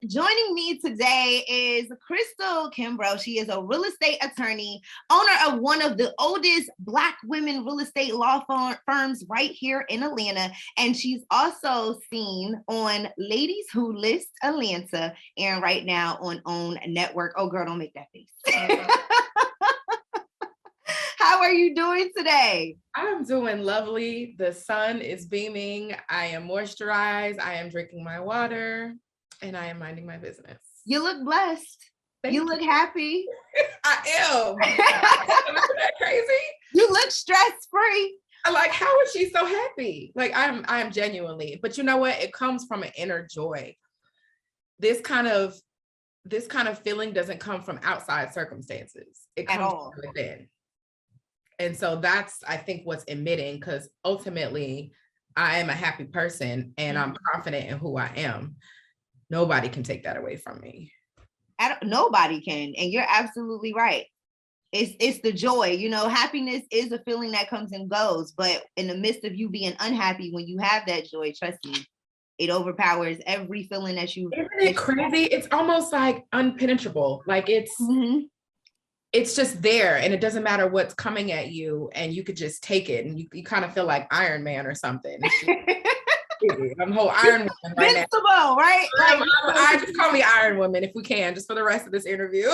Joining me today is Cristyl Kimbrough. She is a real estate attorney, owner of one of the oldest Black women real estate law firms right here in Atlanta. And she's also seen on Ladies Who List Atlanta and right now on OWN Network. Oh, girl, don't make that face. How are you doing today? I'm doing lovely. The sun is beaming. I am moisturized. I am drinking my water and I am minding my business. You look blessed. You look happy. I am. Isn't that crazy? You look stress-free. Like, how is she so happy? Like, I am genuinely, but you know what? It comes from an inner joy. This kind of feeling doesn't come from outside circumstances. It comes from within. And so that's, I think, what's emitting, because ultimately I am a happy person and I'm confident in who I am. Nobody can take that away from me. Nobody can. And you're absolutely right. It's the joy, you know, happiness is a feeling that comes and goes, but in the midst of you being unhappy, when you have that joy, trust me, it overpowers every feeling that you. Isn't it crazy? It's almost like unpenetrable. Like it's just there and it doesn't matter what's coming at you and you could just take it and you kind of feel like Iron Man or something. I'm whole Iron Woman right Invincible, now. Right? I just call me Iron Woman if we can, just for the rest of this interview.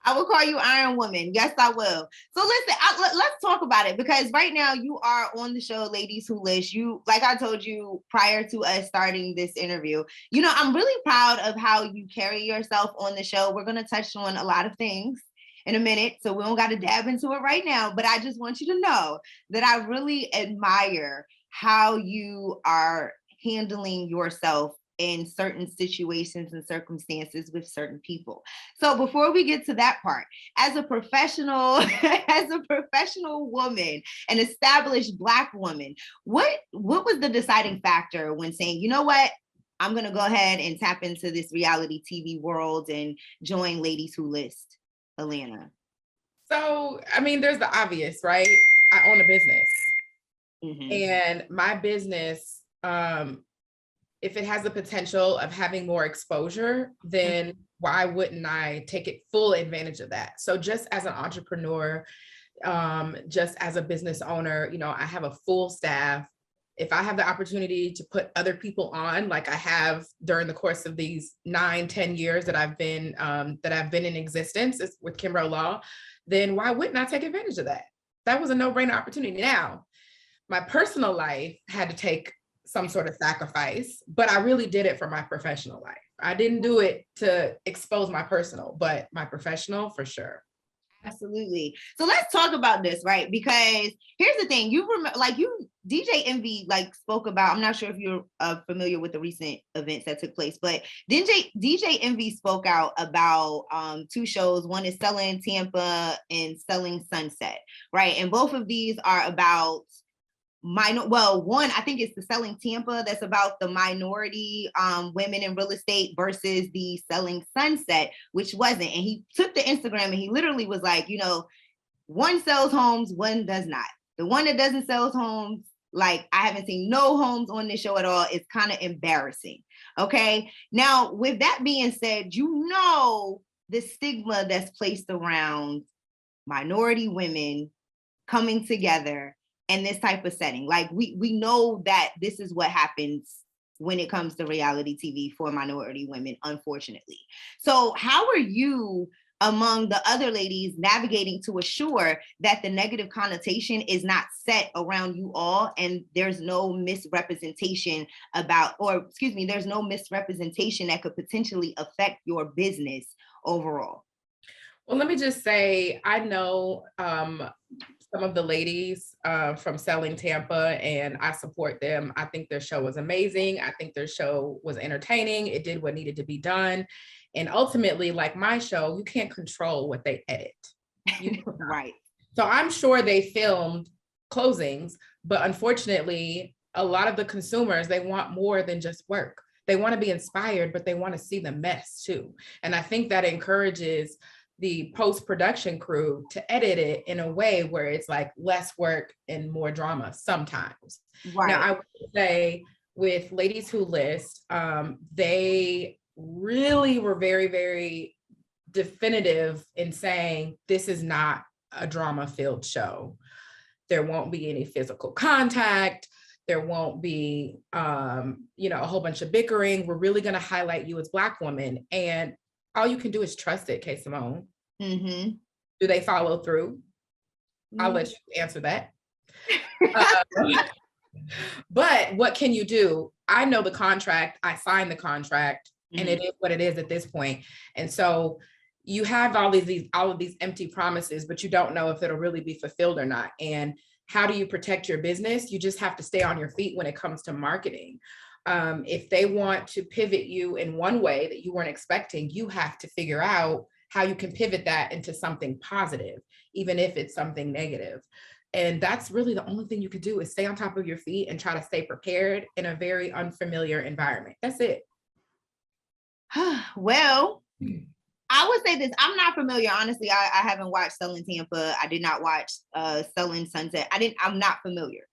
I will call you Iron Woman. Yes, I will. So listen, let's talk about it, because right now you are on the show Ladies Who List. You, like I told you prior to us starting this interview, you know, I'm really proud of how you carry yourself on the show. We're going to touch on a lot of things in a minute, so we don't got to dab into it right now. But I just want you to know that I really admire how you are handling yourself in certain situations and circumstances with certain people. So before we get to that part, as a professional woman, an established Black woman, what was the deciding factor when saying, you know what, I'm going to go ahead and tap into this reality TV world and join Ladies Who List Atlanta? So, I mean, there's the obvious, right? I own a business. And my business, if it has the potential of having more exposure, then why wouldn't I take it full advantage of that? So just as an entrepreneur, just as a business owner, you know, I have a full staff. If I have the opportunity to put other people on, like I have during the course of these 9-10 years that I've been in existence with Kimbrough Law, then why wouldn't I take advantage of that? That was a no-brainer opportunity. Now, my personal life had to take some sort of sacrifice, but I really did it for my professional life. I didn't do it to expose my personal, but my professional for sure. Absolutely. So let's talk about this, right? Because here's the thing, you remember, like DJ Envy spoke about, I'm not sure if you're familiar with the recent events that took place, but DJ Envy spoke out about two shows. One is Selling Tampa and Selling Sunset, right? And both of these are about one, I think it's the Selling Tampa that's about the minority women in real estate versus the Selling Sunset, which wasn't. And he took the Instagram and he literally was like, you know, one sells homes, one does not. The one that doesn't sell homes, like I haven't seen no homes on this show at all. It's kind of embarrassing. Okay. Now, with that being said, you know, the stigma that's placed around minority women coming together in this type of setting. Like we know that this is what happens when it comes to reality TV for minority women, unfortunately. So how are you, among the other ladies, navigating to assure that the negative connotation is not set around you all and there's no misrepresentation there's no misrepresentation that could potentially affect your business overall? Well, let me just say, I know some of the ladies from Selling Tampa, and I support them. I think their show was amazing. I think their show was entertaining. It did what needed to be done. And ultimately, like my show, you can't control what they edit. Right. So I'm sure they filmed closings, but unfortunately, a lot of the consumers, they want more than just work. They want to be inspired, but they want to see the mess too. And I think that encourages the post-production crew to edit it in a way where it's like less work and more drama sometimes. Right. Now, I would say with Ladies Who List, they really were very, very definitive in saying this is not a drama-filled show. There won't be any physical contact. There won't be, a whole bunch of bickering. We're really going to highlight you as Black women. And all you can do is trust it, K.Samone. Mm-hmm. Do they follow through? I'll let you answer that. But what can you do? I know the contract. I signed the contract, and it is what it is at this point. And so you have all of these empty promises, but you don't know if it'll really be fulfilled or not. And how do you protect your business? You just have to stay on your feet when it comes to marketing. If they want to pivot you in one way that you weren't expecting, you have to figure out how you can pivot that into something positive, even if it's something negative. And that's really the only thing you can do, is stay on top of your feet and try to stay prepared in a very unfamiliar environment. That's it. Well, I would say this. I'm not familiar. Honestly, I haven't watched Selling Tampa. I did not watch Selling Sunset. I'm not familiar,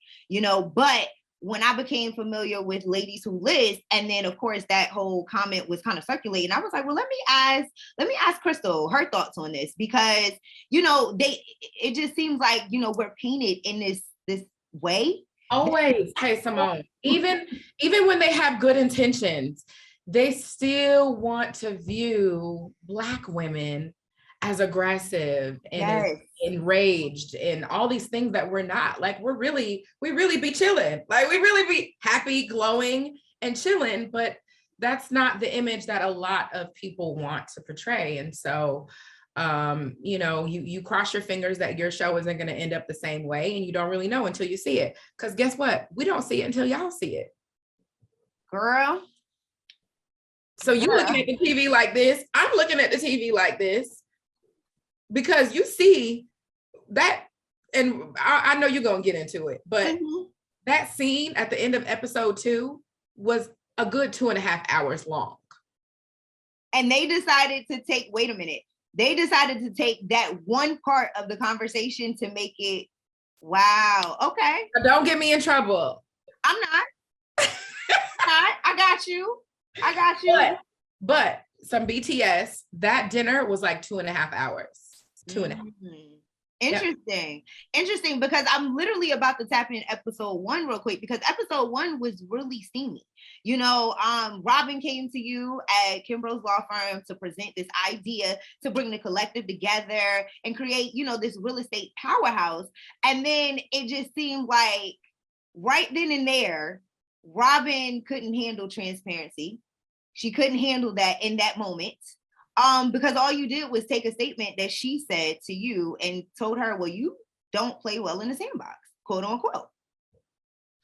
but when I became familiar with Ladies Who List, and then of course that whole comment was kind of circulating, I was like, well, let me ask Cristyl her thoughts on this, because it just seems like we're painted in this way. Always, K.Samone. Even when they have good intentions, they still want to view Black women as aggressive and as enraged and all these things that we're not. Like, we really be chilling. Like, we really be happy, glowing, and chilling, but that's not the image that a lot of people want to portray. And so, you cross your fingers that your show isn't going to end up the same way, and you don't really know until you see it. Because guess what? We don't see it until y'all see it. Girl. So you looking at the TV like this, I'm looking at the TV like this, because you see that, and I know you're going to get into it, but that scene at the end of episode 2 was a good 2.5 hours long. And they decided to take that one part of the conversation to make it, wow, okay. Don't get me in trouble. I'm not. I got you. But some BTS, that dinner was like 2.5 hours. 2.5. Interesting, because I'm literally about to tap in episode 1 real quick, because episode 1 was really steamy. Robin came to you at Kimbrough's law firm to present this idea to bring the collective together and create, this real estate powerhouse. And then it just seemed like right then and there, Robin couldn't handle transparency. She couldn't handle that in that moment. Because all you did was take a statement that she said to you and told her, well, you don't play well in the sandbox, quote unquote.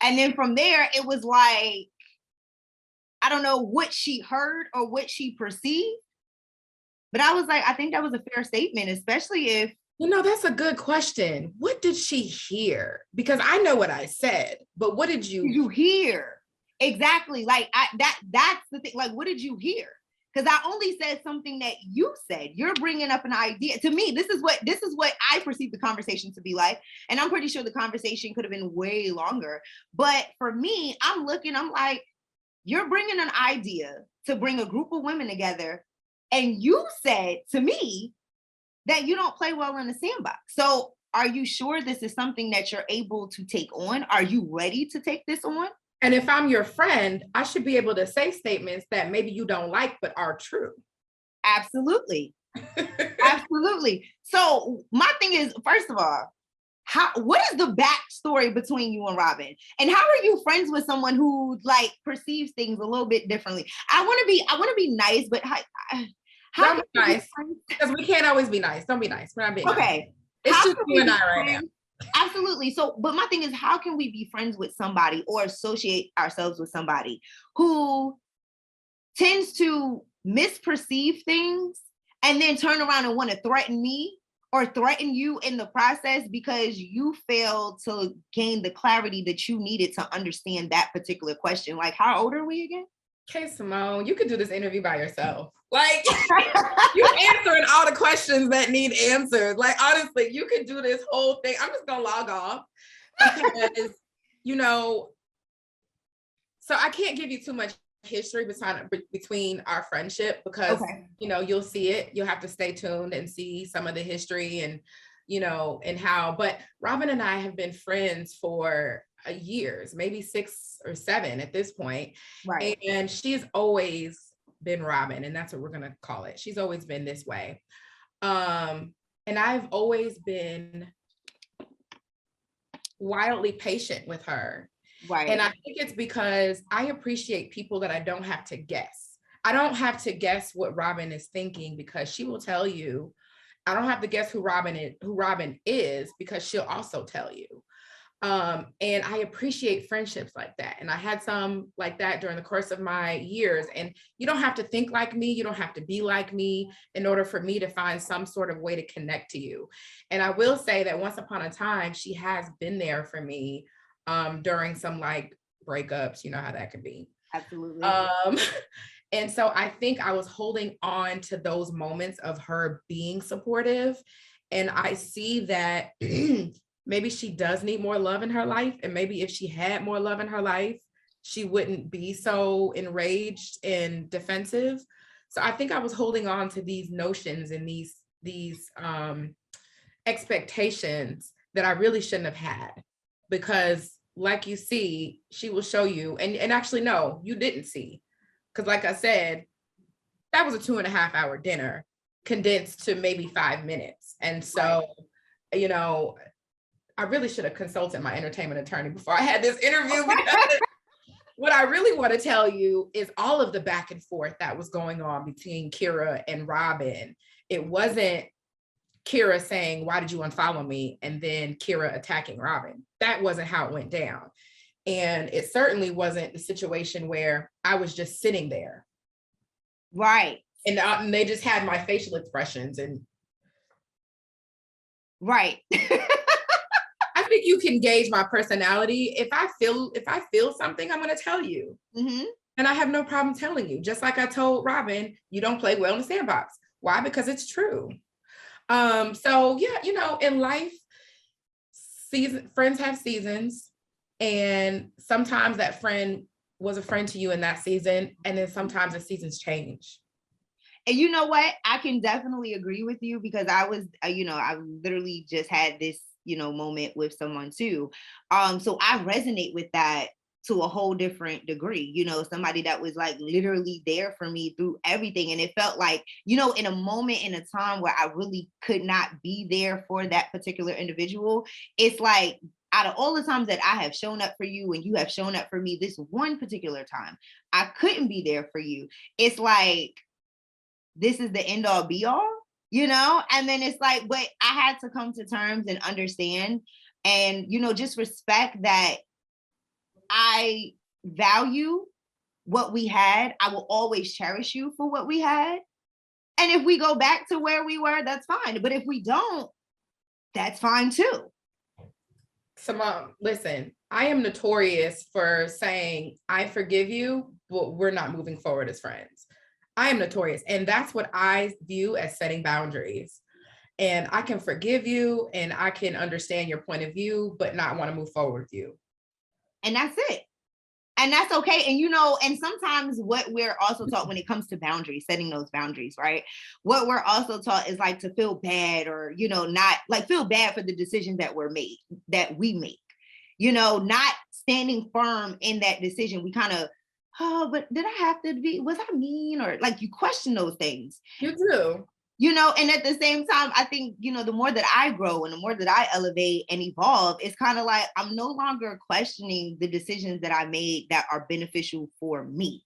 And then from there, it was like, I don't know what she heard or what she perceived, but I was like, I think that was a fair statement, especially if. That's a good question. What did she hear? Because I know what I said, but what did you hear? Exactly. Like that's the thing. Like, what did you hear? Because I only said something that you said. You're bringing up an idea. To me, this is what I perceive the conversation to be like. And I'm pretty sure the conversation could have been way longer. But for me, I'm like, you're bringing an idea to bring a group of women together. And you said to me that you don't play well in the sandbox. So are you sure this is something that you're able to take on? Are you ready to take this on? And if I'm your friend, I should be able to say statements that maybe you don't like, but are true. Absolutely. Absolutely. So my thing is, first of all, what is the backstory between you and Robin? And how are you friends with someone who perceives things a little bit differently? I want to be nice, but how don't be nice, because we can't always be nice. Don't be nice. We're not being okay. Nice. It's just you and I right now. Absolutely. So, but my thing is, how can we be friends with somebody or associate ourselves with somebody who tends to misperceive things and then turn around and want to threaten me or threaten you in the process because you failed to gain the clarity that you needed to understand that particular question? Like, how old are we again? K.Samone, you could do this interview by yourself. Like, you're answering all the questions that need answers. Like, honestly, you could do this whole thing. I'm just gonna log off because, So I can't give you too much history between our friendship because, you know, you'll see it. You'll have to stay tuned and see some of the history and, you know, and how, but Robin and I have been friends for years, maybe 6 or 7 at this point. Right. And she's always been Robin, and that's what we're going to call it. She's always been this way. And I've always been wildly patient with her. Right. And I think it's because I appreciate people that I don't have to guess. I don't have to guess what Robin is thinking because she will tell you. I don't have to guess who Robin is because she'll also tell you. And I appreciate friendships like that. And I had some like that during the course of my years. And you don't have to think like me. You don't have to be like me in order for me to find some sort of way to connect to you. And I will say that once upon a time, she has been there for me during some like breakups, you know how that could be. Absolutely. And so I think I was holding on to those moments of her being supportive. And I see that maybe she does need more love in her life. And maybe if she had more love in her life, she wouldn't be so enraged and defensive. So I think I was holding on to these notions and these expectations that I really shouldn't have had. Because like you see, she will show you, and actually, no, you didn't see. Because like I said, that was a 2.5-hour dinner condensed to maybe 5 minutes. And so, you know, I really should have consulted my entertainment attorney before I had this interview because what I really want to tell you is all of the back and forth that was going on between Kira and Robin. It wasn't Kira saying, "Why did you unfollow me?" and then Kira attacking Robin. That wasn't how it went down. And it certainly wasn't the situation where I was just sitting there. Right. And they just had my facial expressions and. Right. I think you can gauge my personality. If I feel something, I'm going to tell you. Mm-hmm. And I have no problem telling you. Just like I told Robin, you don't play well in the sandbox. Why? Because it's true. So yeah, you know, in life, friends have seasons. And sometimes that friend was a friend to you in that season. And then sometimes the seasons change. And you know what? I can definitely agree with you because I was, you know, I literally just had this, you know, moment with someone too. So I resonate with that to a whole different degree, you know, somebody that was like literally there for me through everything. And it felt like, you know, in a moment in a time where I really could not be there for that particular individual, it's like, out of all the times that I have shown up for you and you have shown up for me, this one particular time, I couldn't be there for you. It's like, this is the end all be all, you know? And then it's like, but I had to come to terms and understand and, you know, just respect that I value what we had. I will always cherish you for what we had. And if we go back to where we were, that's fine. But if we don't, that's fine too. K.Samone, listen, I am notorious for saying, I forgive you, but we're not moving forward as friends. I am notorious. And that's what I view as setting boundaries. And I can forgive you and I can understand your point of view, but not want to move forward with you. And that's it. And that's okay. And, you know, and sometimes what we're also taught when it comes to boundaries, setting those boundaries, right? What we're also taught is like to feel bad or, you know, not like feel bad for the decisions that we make, you know, not standing firm in that decision. We kind of, oh, but did I have to be, was I mean? Or like you question those things. You do. You know, and at the same time, I think, you know, the more that I grow and the more that I elevate and evolve, it's kind of like I'm no longer questioning the decisions that I made that are beneficial for me.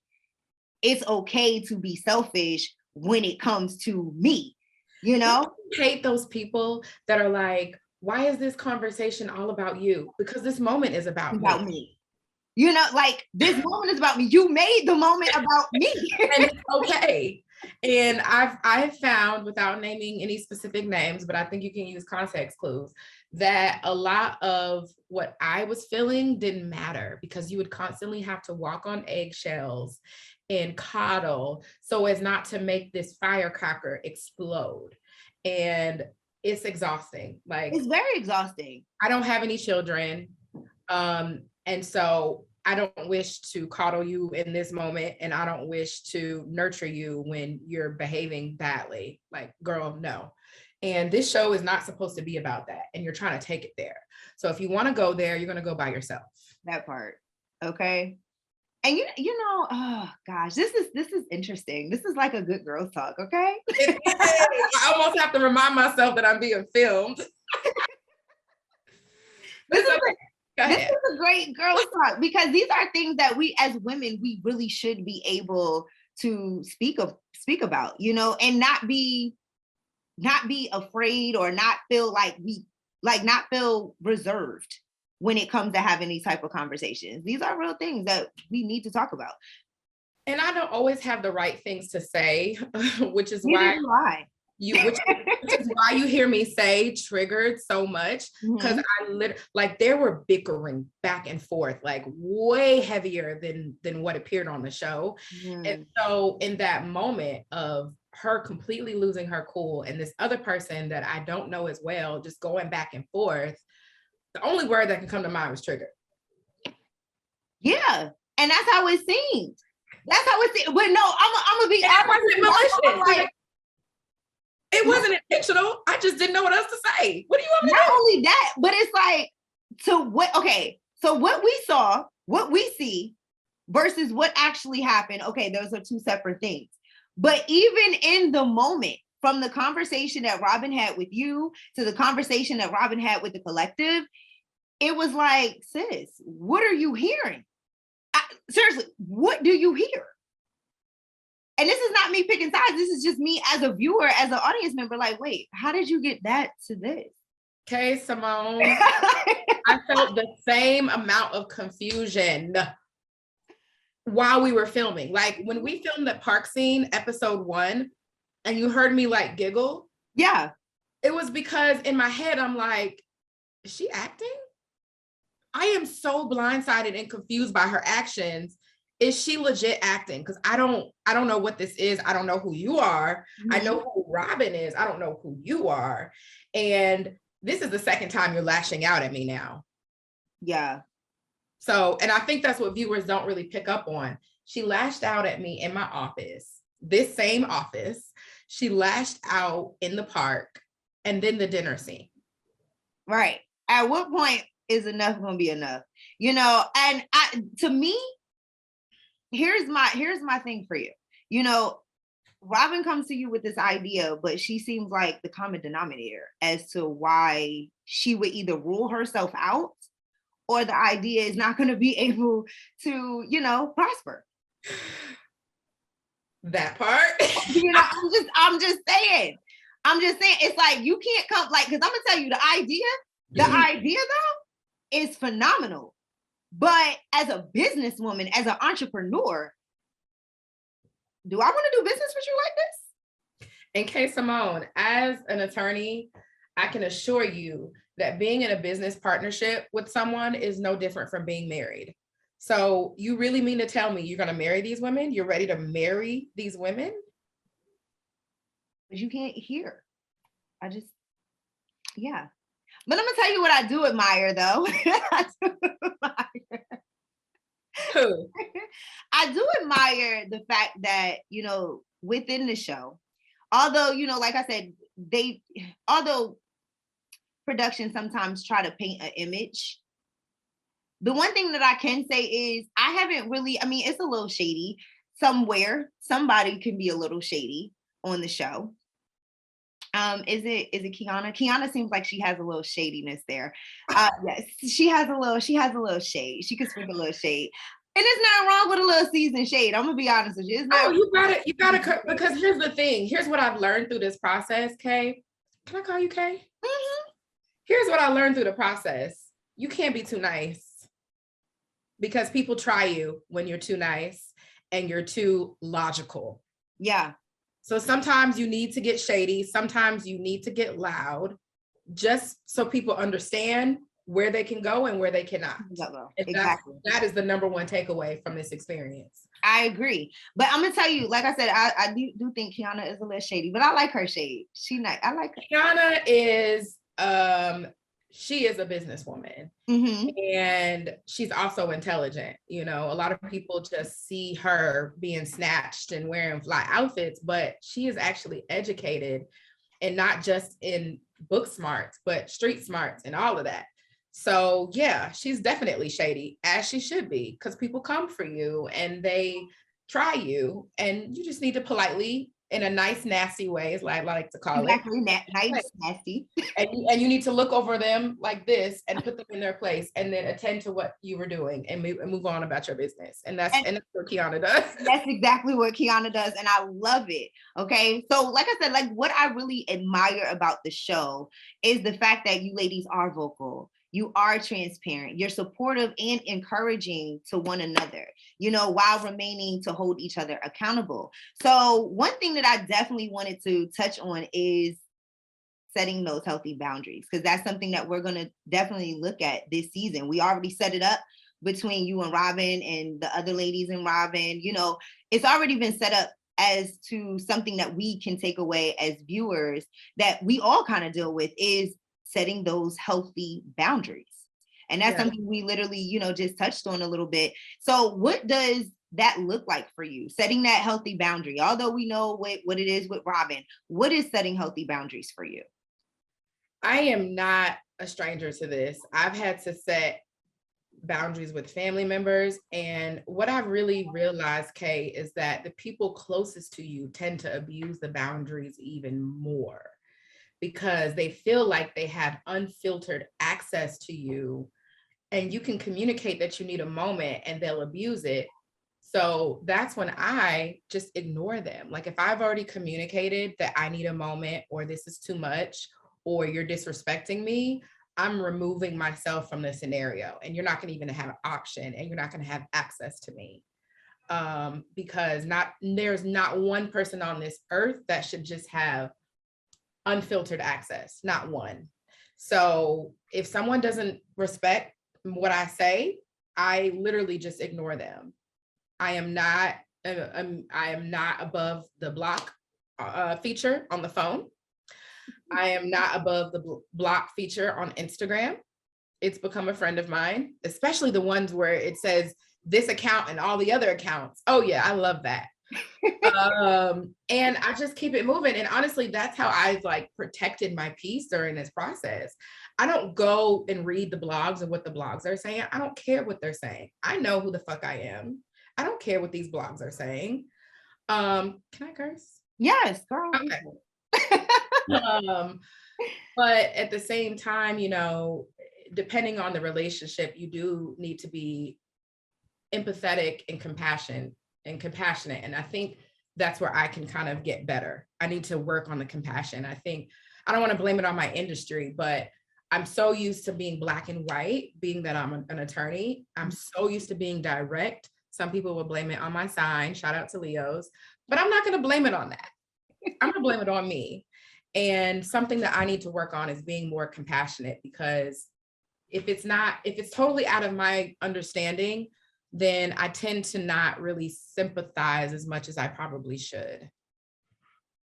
It's okay to be selfish when it comes to me, you know? I hate those people that are like, why is this conversation all about you? Because this moment is about me. You know, like this moment is about me. You made the moment about me. And it's okay. And I've found, without naming any specific names, but I think you can use context clues, that a lot of what I was feeling didn't matter because you would constantly have to walk on eggshells and coddle so as not to make this firecracker explode. And it's exhausting. Like, it's very exhausting. I don't have any children. And so I don't wish to coddle you in this moment, and I don't wish to nurture you when you're behaving badly. Like, girl, no. And this show is not supposed to be about that. And you're trying to take it there. So if you want to go there, you're going to go by yourself. That part. Okay. And you know, oh gosh, this is interesting. This is like a good girls talk, okay? I almost have to remind myself that I'm being filmed. This is a great girls talk, because these are things that we as women, we really should be able to speak about, you know, and not be afraid, or not feel not feel reserved when it comes to having these type of conversations. These are real things that we need to talk about. And I don't always have the right things to say, which is why you hear me say triggered so much, because there were bickering back and forth, like way heavier than what appeared on the show. And so in that moment of her completely losing her cool and this other person that I don't know as well, just going back and forth, the only word that can come to mind was triggered. Yeah. And that's how it seemed. That's how it seemed. But no, I'm gonna be honest. It wasn't intentional. I just didn't know what else to say. What do you want me to do? Not only that, but it's like, so what we saw, what we see versus what actually happened. Okay, those are two separate things. But even in the moment, from the conversation that Robin had with you to the conversation that Robin had with the collective, it was like, sis, what are you hearing? Seriously, what do you hear? And this is not me picking sides. This is just me as a viewer, as an audience member, like, wait, how did you get that to this? K.Samone, I felt the same amount of confusion while we were filming. Like when we filmed the park scene, episode 1, and you heard me like giggle. Yeah. It was because in my head, I'm like, is she acting? I am so blindsided and confused by her actions. Is she legit acting? Because I don't know what this is. I don't know who you are. I know who Robin is. I don't know who you are. And this is the second time you're lashing out at me now. Yeah. So, and I think that's what viewers don't really pick up on. She lashed out at me in my office, this same office. She lashed out in the park, and then the dinner scene. Right. At what point is enough going to be enough? You know, and to me, here's my thing for you. You know, Robin comes to you with this idea, but she seems like the common denominator as to why she would either rule herself out, or the idea is not going to be able to, you know, prosper. That part. You know, I'm just saying, it's like, you can't come, like, because I'm gonna tell you, the idea though is phenomenal. But as a businesswoman, as an entrepreneur, do I want to do business with you like this? And K.Samone, as an attorney, I can assure you that being in a business partnership with someone is no different from being married. So you really mean to tell me you're going to marry these women? You're ready to marry these women? But you can't hear. Yeah. But I'm going to tell you what I do admire, though. Who? I do admire the fact that, you know, within the show, although, you know, like I said, although production sometimes try to paint an image, the one thing that I can say is I haven't really, I mean, it's a little shady somewhere. Somebody can be a little shady on the show. Is it Kiana? Kiana seems like she has a little shadiness there. Yes, she has a little shade. She could sprinkle a little shade. And there's nothing wrong with a little seasoned shade. I'm gonna be honest with you. You gotta, because here's the thing. Here's what I've learned through this process, Kay. Can I call you Kay? Mm-hmm. Here's what I learned through the process. You can't be too nice, because people try you when you're too nice and you're too logical. Yeah. So sometimes you need to get shady. Sometimes you need to get loud, just so people understand where they can go and where they cannot. Exactly. That is the number one takeaway from this experience. I agree. But I'm going to tell you, like I said, I do think Kiana is a little shady, but I like her shade. I like her. Kiana is she is a businesswoman. Mm-hmm. And she's also intelligent. You know, a lot of people just see her being snatched and wearing fly outfits, but she is actually educated, and not just in book smarts, but street smarts and all of that. So yeah, she's definitely shady, as she should be, because people come for you and they try you, and you just need to politely, in a nice, nasty way, as I like to call it. Exactly. Nice, nasty. And you need to look over them like this and put them in their place, and then attend to what you were doing and move on about your business. And that's what Kiana does. That's exactly what Kiana does. And I love it. Okay. So like I said, like what I really admire about the show is the fact that you ladies are vocal. You are transparent. You're supportive and encouraging to one another, you know, while remaining to hold each other accountable. So one thing that I definitely wanted to touch on is setting those healthy boundaries, because that's something that we're going to definitely look at this season. We already set it up between you and Robin and the other ladies and Robin. You know, it's already been set up as to something that we can take away as viewers that we all kind of deal with, is setting those healthy boundaries. And that's something we literally, you know, just touched on a little bit. So what does that look like for you, setting that healthy boundary? Although we know what it is with Robin, what is setting healthy boundaries for you? I am not a stranger to this. I've had to set boundaries with family members. And what I've really realized, Kay, is that the people closest to you tend to abuse the boundaries even more, because they feel like they have unfiltered access to you, and you can communicate that you need a moment and they'll abuse it. So that's when I just ignore them. Like if I've already communicated that I need a moment, or this is too much, or you're disrespecting me, I'm removing myself from the scenario, and you're not going to even have an option, and you're not going to have access to me. Because there's not one person on this earth that should just have unfiltered access, not one. So if someone doesn't respect what I say, I literally just ignore them. I am not above the block feature on the phone. I am not above the block feature on Instagram. It's become a friend of mine, especially the ones where it says this account and all the other accounts. Oh yeah, I love that. And I just keep it moving. And honestly, that's how I've like protected my peace during this process. I don't go and read the blogs and what the blogs are saying. I don't care what they're saying. I know who the fuck I am. I don't care what these blogs are saying. Can I curse? Yes, girl. Okay. But at the same time, you know, depending on the relationship, you do need to be empathetic and compassionate. And I think that's where I can kind of get better. I need to work on the compassion. I think I don't want to blame it on my industry, but I'm so used to being black and white, being that I'm an attorney. I'm so used to being direct. Some people will blame it on my sign. Shout out to Leos, but I'm not going to blame it on that. I'm going to blame it on me. And something that I need to work on is being more compassionate, because if it's totally out of my understanding, then I tend to not really sympathize as much as I probably should.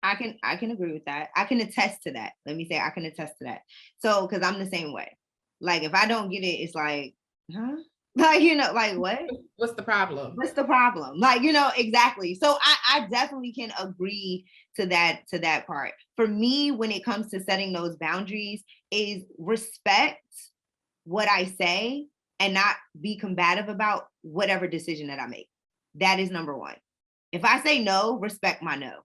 I can agree with that. I can attest to that. Let me say I can attest to that. So, because I'm the same way. Like if I don't get it, it's like, huh? Like, you know, like what? What's the problem? What's the problem? Like, you know, exactly. So I definitely can agree to that part. For me, when it comes to setting those boundaries, is respect what I say and not be combative about whatever decision that I make. That is number one. If I say no, respect my no.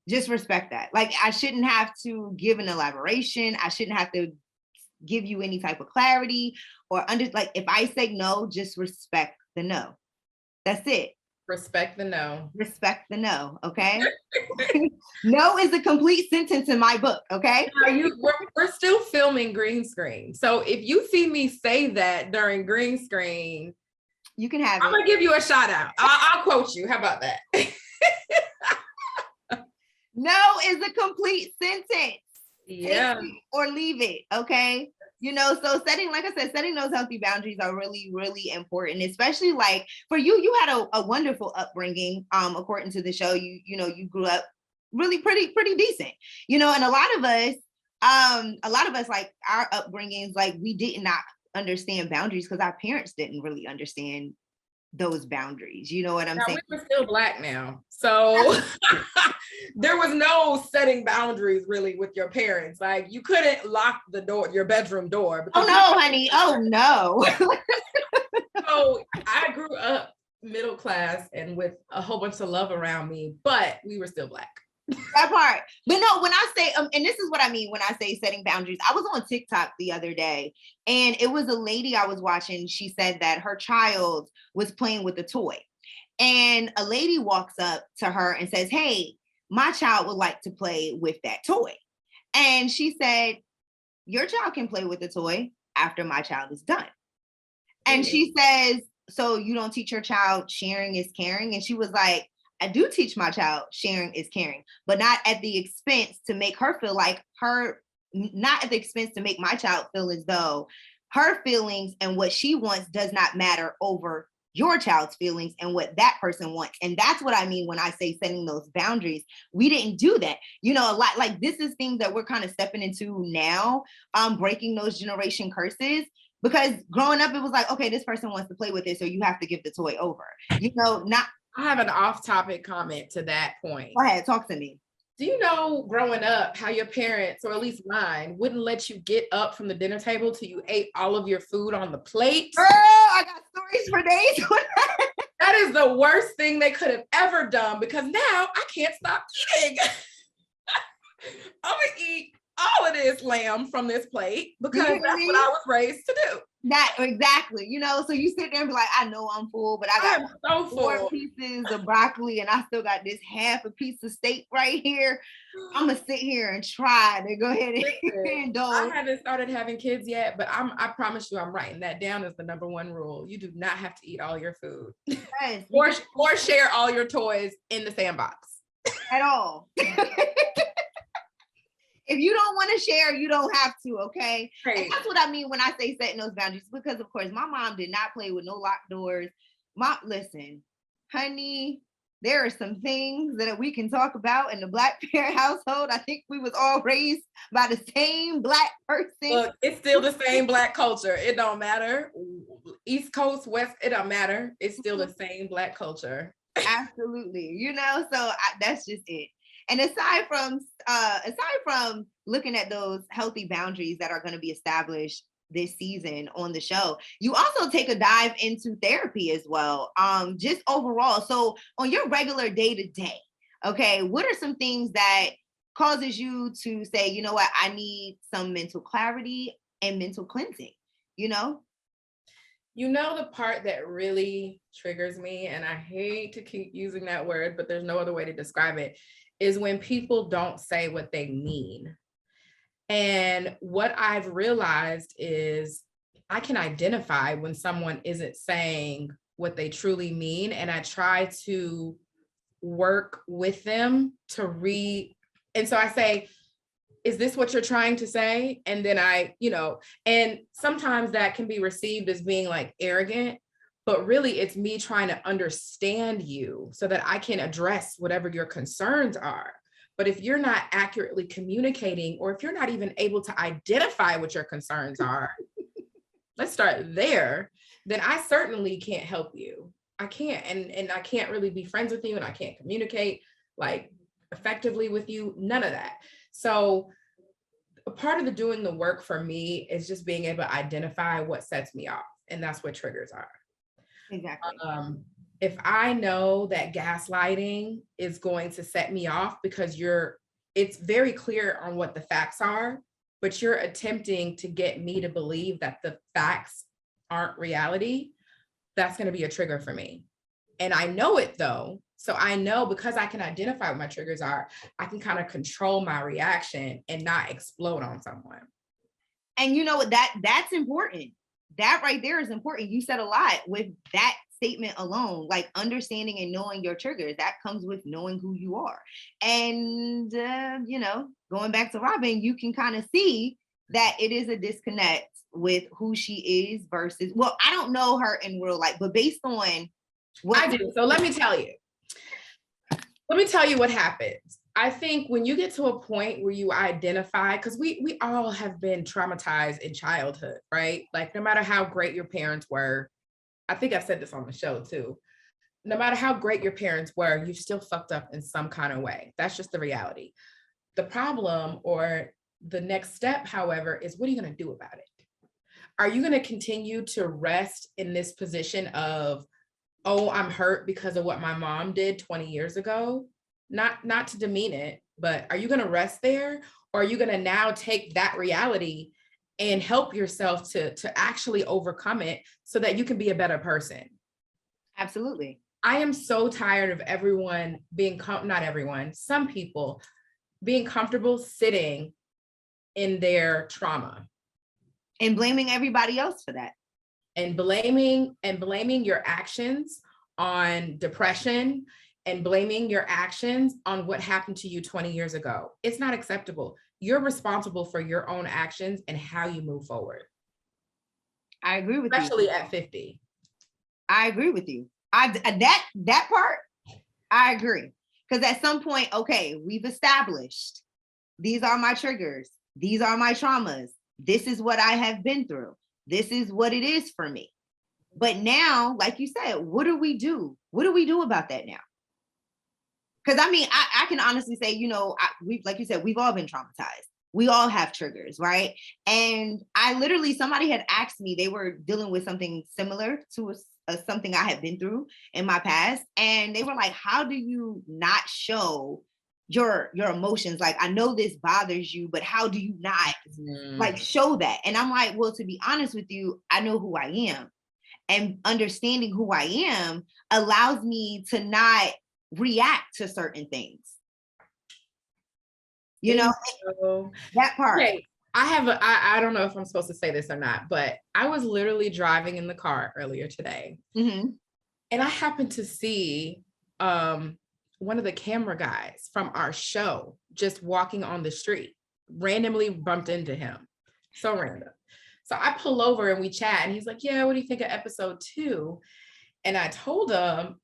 Just respect that. Like I shouldn't have to give an elaboration. I shouldn't have to give you any type of clarity or like if I say no, just respect the no. That's it. Respect the no. Respect the no. Okay. No is a complete sentence in my book. Okay. We're still filming green screen. So if you see me say that during green screen, you can have I'm gonna give you a shout out. I'll quote you. How about that? No is a complete sentence. Yeah. Or leave it. Okay. You know, so setting those healthy boundaries are really, really important, especially like for you, you had a wonderful upbringing. According to the show, you grew up really pretty decent, you know, and a lot of us, A lot of us, like our upbringings, like we did not understand boundaries because our parents didn't really understand those boundaries. You know what I'm Now, saying? we were still Black now. So there was no setting boundaries really with your parents. Like you couldn't lock the door, your bedroom door. Oh no, honey. Oh no. So I grew up middle class and with a whole bunch of love around me, but we were still Black. That part. But no, when I say, and this is what I mean when I say setting boundaries, I was on TikTok the other day and it was a lady I was watching. She said that her child was playing with a toy. And a lady walks up to her and says, "Hey, my child would like to play with that toy." And she said, "Your child can play with the toy after my child is done." And she says, "So you don't teach your child sharing is caring?" And she was like, "I do teach my child sharing is caring, but not at the expense to make her feel like not at the expense to make my child feel as though her feelings and what she wants does not matter over your child's feelings and what that person wants." And that's what I mean when I say setting those boundaries. We didn't do that. You know, a lot like this is things that we're kind of stepping into now, breaking those generation curses. Because growing up, it was like, okay, this person wants to play with it, so you have to give the toy over. You know, not. I have an off-topic comment to that point. Go ahead, talk to me. Do you know growing up how your parents, or at least mine, wouldn't let you get up from the dinner table till you ate all of your food on the plate? Girl, I got stories for days. That is the worst thing they could have ever done because now I can't stop eating. I'm gonna eat all of this lamb from this plate because that's what I was raised to do. That exactly, you know, so you sit there and be like, I know I'm full, but I got so 4 pieces of broccoli and I still got this half a piece of steak right here. I'm gonna sit here and try to go ahead and indulge. I haven't started having kids yet, but I promise you I'm writing that down as the number one rule. You do not have to eat all your food. Yes, or share all your toys in the sandbox. At all. If you don't want to share, you don't have to, okay? Right. And that's what I mean when I say setting those boundaries, because of course, my mom did not play with no locked doors. Listen, honey, there are some things that we can talk about in the Black parent household. I think we was all raised by the same Black person. Look, it's still the same Black culture. It don't matter. East Coast, West, it don't matter. It's still the same Black culture. Absolutely. You know, so that's just it. And aside from looking at those healthy boundaries that are going to be established this season on the show, you also take a dive into therapy as well. Just overall. So on your regular day-to-day, okay, what are some things that causes you to say, you know what, I need some mental clarity and mental cleansing, you know? You know, the part that really triggers me, and I hate to keep using that word, but there's no other way to describe it, is when people don't say what they mean. And what I've realized is I can identify when someone isn't saying what they truly mean. And I try to work with them to and so I say, is this what you're trying to say? And then and sometimes that can be received as being like arrogant, but really it's me trying to understand you so that I can address whatever your concerns are. But if you're not accurately communicating, or if you're not even able to identify what your concerns are, let's start there, then I certainly can't help you. I can't, and I can't really be friends with you, and I can't communicate like effectively with you, none of that. So a part of the doing the work for me is just being able to identify what sets me off. And that's what triggers are. Exactly. If I know that gaslighting is going to set me off because it's very clear on what the facts are, but you're attempting to get me to believe that the facts aren't reality, that's going to be a trigger for me. And I know it though. So I know, because I can identify what my triggers are, I can kind of control my reaction and not explode on someone. And you know what, that's important. That right there is important. You said a lot with that statement alone, like understanding and knowing your triggers. That comes with knowing who you are. And, going back to Robin, you can kind of see that it is a disconnect with who she is versus, well, I don't know her in real life, but based on what I do. So let me tell you what happens. I think when you get to a point where you identify, because we all have been traumatized in childhood, right? Like no matter how great your parents were, I think I've said this on the show too. No matter how great your parents were, you still fucked up in some kind of way. That's just the reality. The problem or the next step, however, is what are you going to do about it? Are you going to continue to rest in this position of, oh, I'm hurt because of what my mom did 20 years ago? Not to demean it, but are you going to rest there? Or are you going to now take that reality and help yourself to actually overcome it so that you can be a better person? Absolutely. I am so tired of everyone being, not everyone, some people being comfortable sitting in their trauma. And blaming everybody else for that. And blaming your actions on depression and blaming your actions on what happened to you 20 years ago. It's not acceptable. You're responsible for your own actions and how you move forward. I agree with Especially you. at 50. I agree with you. That part, I agree. Because at some point, okay, we've established these are my triggers. These are my traumas. This is what I have been through. This is what it is for me. But now, like you said, what do we do? What do we do about that now? Because I mean, I can honestly say, you know, we, like you said, we've all been traumatized. We all have triggers, right? And I literally, somebody had asked me, they were dealing with something similar to something I had been through in my past. And they were like, how do you not show your emotions? Like, I know this bothers you, but how do you not like show that? And I'm like, well, to be honest with you, I know who I am. And understanding who I am allows me to not react to certain things. You know, that part. Okay. I don't know if I'm supposed to say this or not, but I was literally driving in the car earlier today. Mm-hmm. And I happened to see one of the camera guys from our show just walking on the street, randomly bumped into him. So random. So I pull over and we chat and he's like, yeah, what do you think of episode 2? And I told him,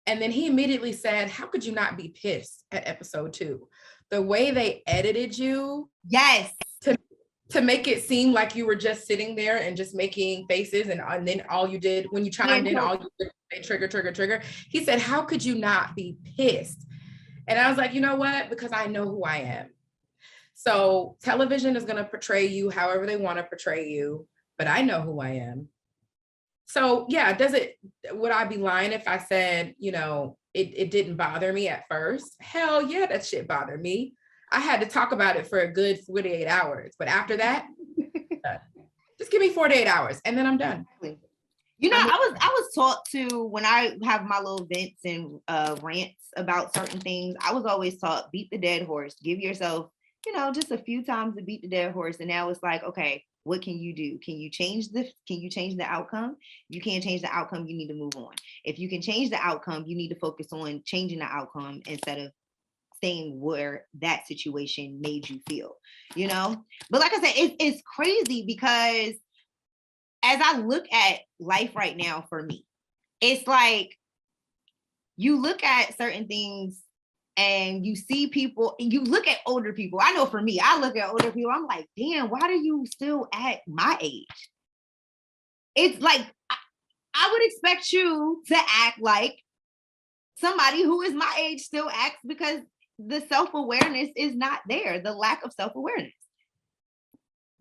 and then he immediately said, how could you not be pissed at episode 2? The way they edited you. Yes. To make it seem like you were just sitting there and just making faces. And then all you did when you chimed in, all you did was say, trigger. He said, how could you not be pissed? And I was like, you know what? Because I know who I am. So television is going to portray you however they want to portray you, but I know who I am. So yeah, would I be lying if I said, you know, it didn't bother me at first? Hell yeah, that shit bothered me. I had to talk about it for a good 48 hours. But after that, just give me 48 hours and then I'm done. You know, I was taught to, when I have my little vents and rants about certain things, I was always taught, beat the dead horse, give yourself, you know, just a few times to beat the dead horse. And now it's like, okay, what can you do? Can you change the outcome? If you can't change the outcome, you need to move on. If you can change the outcome, you need to focus on changing the outcome instead of staying where that situation made you feel, you know? But like I said, it's crazy because as I look at life right now for me, it's like you look at certain things and you see people, and you look at older people. I know for me, I look at older people, I'm like, damn, why are you still at my age? It's like, I would expect you to act like somebody who is my age still acts, because the self-awareness is not there, the lack of self-awareness.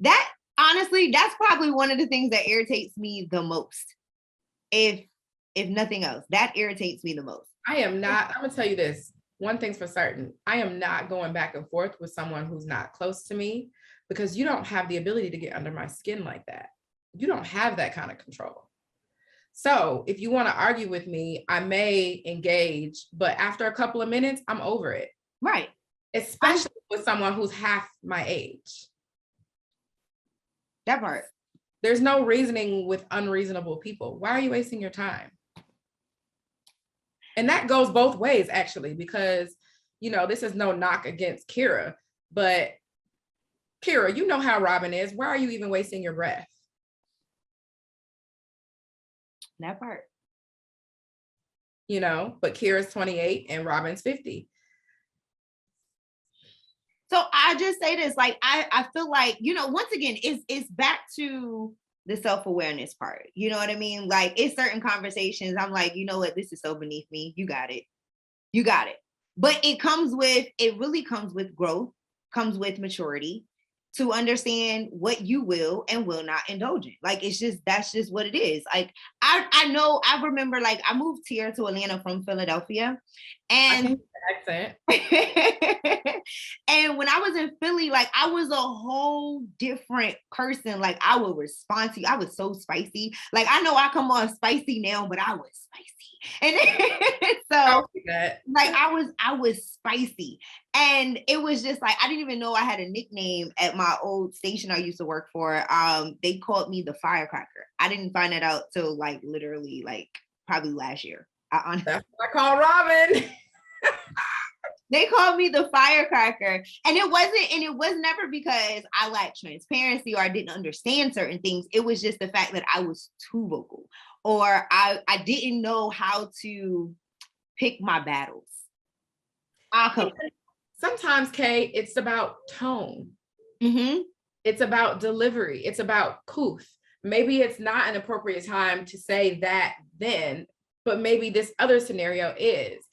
That, honestly, that's probably one of the things that irritates me the most. If nothing else, that irritates me the most. I'm gonna tell you this. One thing's for certain. I am not going back and forth with someone who's not close to me, because you don't have the ability to get under my skin like that. You don't have that kind of control. So if you want to argue with me, I may engage, but after a couple of minutes, I'm over it. Right. Especially with someone who's half my age. That part. There's no reasoning with unreasonable people. Why are you wasting your time? And that goes both ways, actually, because, you know, this is no knock against Kira, but Kira, you know how Robin is. Why are you even wasting your breath? That part. You know, but Kira's 28 and Robin's 50. I just say this, like, I feel like, you know, once again, it's back to the self-awareness part. You know what I mean? Like, it's certain conversations, I'm like, you know what, this is so beneath me. You got it. You got it. But it really comes with growth, comes with maturity to understand what you will and will not indulge in. Like, that's just what it is. Like, I know, I remember, like, I moved here to Atlanta from Philadelphia, and accent. and when I was in Philly, like, I was a whole different person. Like, I would respond to you. I was so spicy. Like, I know I come on spicy now, but I was spicy. And so like I was spicy. And it was just like, I didn't even know I had a nickname at my old station I used to work for. They called me the firecracker. I didn't find that out till like literally like probably last year. That's what I call Robin. They called me the firecracker. And it was never because I lacked transparency or I didn't understand certain things. It was just the fact that I was too vocal, or I didn't know how to pick my battles. Sometimes, Kay, it's about tone. Mm-hmm. It's about delivery. It's about couth. Maybe it's not an appropriate time to say that then, but maybe this other scenario is.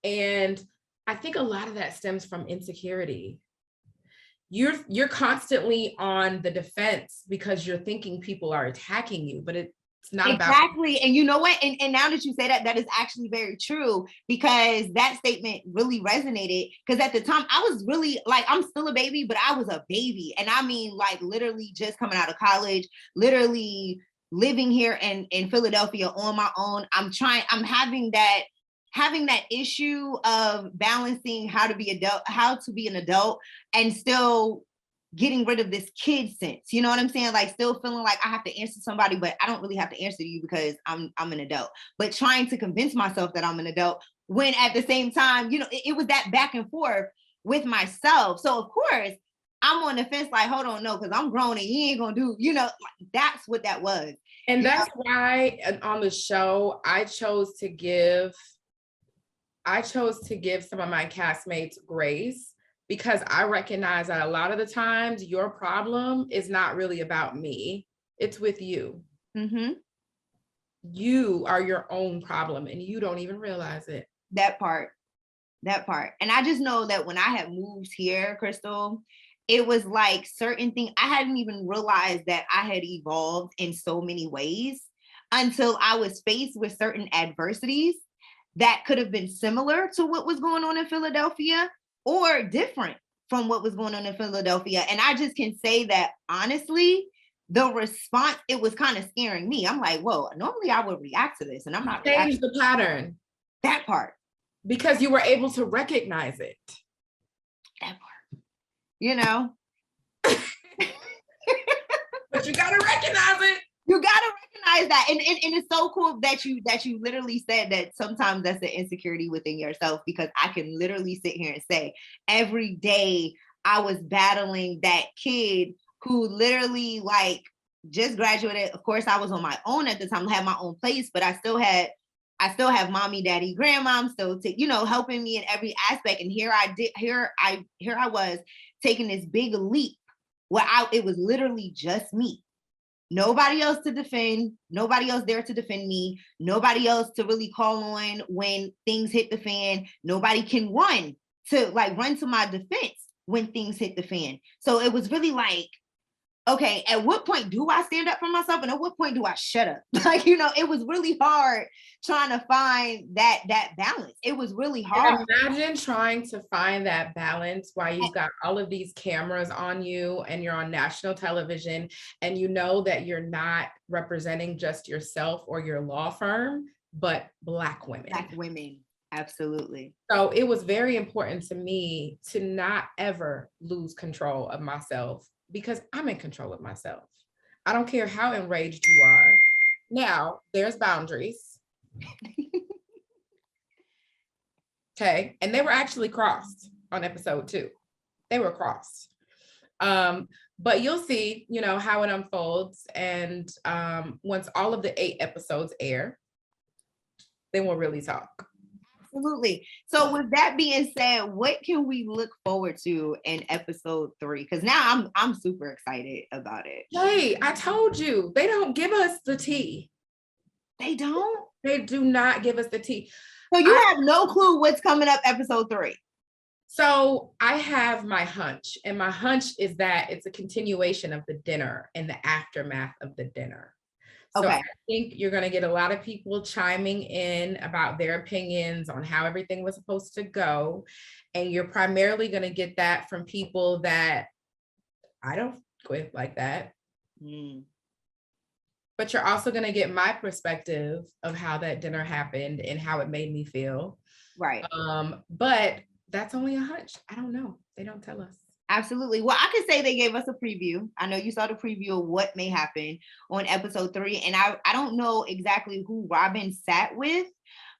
And I think a lot of that stems from insecurity. You're constantly on the defense because you're thinking people are attacking you, but it's not exactly. And you know what? And now that you say that, that is actually very true, because that statement really resonated. Because at the time I was really like, I'm still a baby, but I was a baby. And I mean, like, literally just coming out of college, literally living here in Philadelphia on my own. I'm having that issue of balancing how to be an adult and still getting rid of this kid sense. You know what I'm saying? Like, still feeling like I have to answer somebody, but I don't really have to answer to you because I'm an adult. But trying to convince myself that I'm an adult, when at the same time, you know, it was that back and forth with myself. So of course I'm on the fence, like, hold on, no, because I'm grown and you ain't gonna do, you know, like, that's what that was. And that's why on the show, I chose to give some of my castmates grace, because I recognize that a lot of the times your problem is not really about me. It's with you. Mm-hmm. You are your own problem and you don't even realize it. That part. And I just know that when I had moved here, Cristyl, it was like certain things, I hadn't even realized that I had evolved in so many ways until I was faced with certain adversities that could have been similar to what was going on in Philadelphia or different from what was going on in Philadelphia. And I just can say that honestly, the response, it was kind of scaring me. I'm like, whoa, normally I would react to this and I'm not. Change the pattern. That part. Because you were able to recognize it. That part. You know. But you gotta recognize it. You gotta recognize that. And it's so cool that you literally said that sometimes that's an insecurity within yourself, because I can literally sit here and say every day I was battling that kid who literally like just graduated. Of course, I was on my own at the time, I had my own place, but I still have mommy, daddy, grandma still helping me in every aspect. And here I was taking this big leap where it was literally just me. Nobody else to defend, nobody else there to defend me, nobody else to really call on when things hit the fan. Nobody can run to my defense when things hit the fan. So it was really like, okay, at what point do I stand up for myself? And at what point do I shut up? Like, it was really hard trying to find that balance. It was really hard. And imagine trying to find that balance while you've got all of these cameras on you and you're on national television and you know that you're not representing just yourself or your law firm, but Black women. Black women, absolutely. So it was very important to me to not ever lose control of myself, because I'm in control of myself. I don't care how enraged you are. Now, there's boundaries. Okay, and they were actually crossed on episode 2. They were crossed. But you'll see, how it unfolds. And once all of the 8 episodes air, then we'll really talk. Absolutely. So with that being said, what can we look forward to in episode 3? Because now I'm super excited about it. Hey, I told you, they don't give us the tea. They don't? They do not give us the tea. So you have no clue what's coming up episode 3? So I have my hunch, and my hunch is that it's a continuation of the dinner and the aftermath of the dinner. So okay. I think you're going to get a lot of people chiming in about their opinions on how everything was supposed to go. And you're primarily going to get that from people that I don't quit like that. But you're also going to get my perspective of how that dinner happened and how it made me feel. Right. But that's only a hunch. I don't know. They don't tell us. Absolutely. Well, I could say they gave us a preview. I know you saw the preview of what may happen on episode 3. And I don't know exactly who Robin sat with,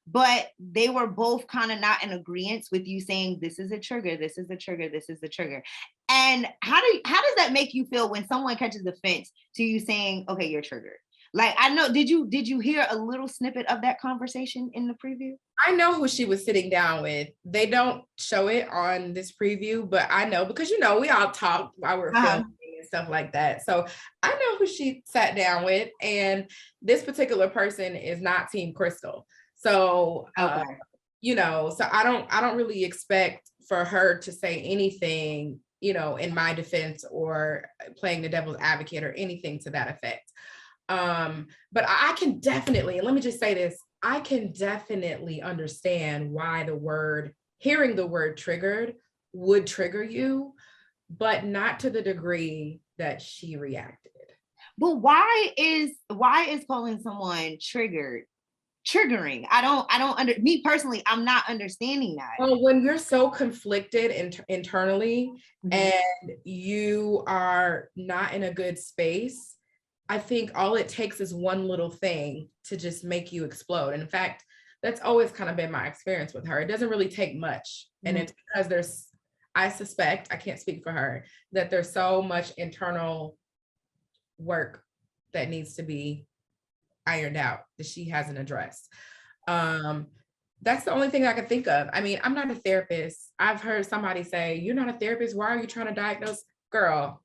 but they were both kind of not in agreement with you saying, this is a trigger, this is the trigger, this is the trigger. And how does that make you feel when someone catches offense to you saying, okay, you're triggered? Like, I know, did you hear a little snippet of that conversation in the preview? I know who she was sitting down with. They don't show it on this preview, but I know because, we all talk while we're filming and stuff like that. So I know who she sat down with, and this particular person is not Team Cristyl. So, okay. So I don't really expect for her to say anything, in my defense or playing the devil's advocate or anything to that effect. But I can definitely, and let me just say this, I can definitely understand why hearing the word triggered would trigger you, but not to the degree that she reacted. But why is calling someone triggering? Me personally, I'm not understanding that. Well, when you're so conflicted internally and you are not in a good space, I think all it takes is one little thing to just make you explode. And in fact, that's always kind of been my experience with her. It doesn't really take much. And it's because I suspect, I can't speak for her, that there's so much internal work that needs to be ironed out that she hasn't addressed. That's the only thing I can think of. I mean, I'm not a therapist. I've heard somebody say, you're not a therapist. Why are you trying to diagnose? Girl,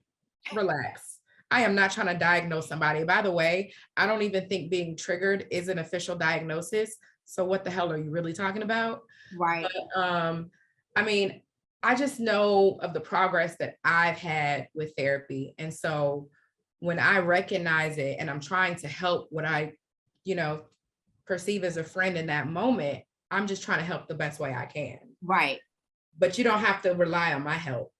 relax. I am not trying to diagnose somebody. By the way, I don't even think being triggered is an official diagnosis. So what the hell are you really talking about? Right. But, I mean, I just know of the progress that I've had with therapy. And so when I recognize it and I'm trying to help what I, perceive as a friend in that moment, I'm just trying to help the best way I can. Right. But you don't have to rely on my help.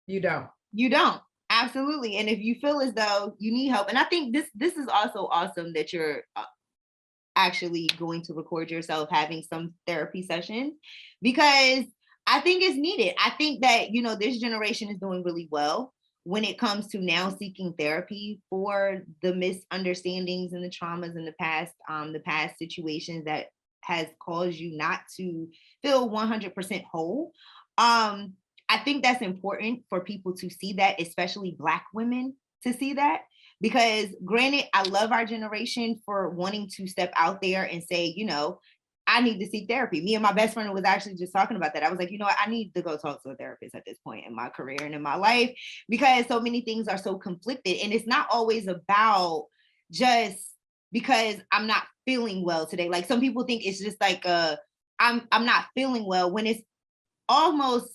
You don't. Absolutely. And if you feel as though you need help, and I think this is also awesome that you're actually going to record yourself having some therapy sessions, because I think it's needed. I think that, this generation is doing really well when it comes to now seeking therapy for the misunderstandings and the traumas in the past situations that has caused you not to feel 100% whole. I think that's important for people to see that, especially Black women to see that, because granted, I love our generation for wanting to step out there and say, I need to seek therapy. Me and my best friend was actually just talking about that. I was like, I need to go talk to a therapist at this point in my career and in my life, because so many things are so conflicted. And it's not always about just because I'm not feeling well today. Like, some people think it's just like, I'm not feeling well, when it's almost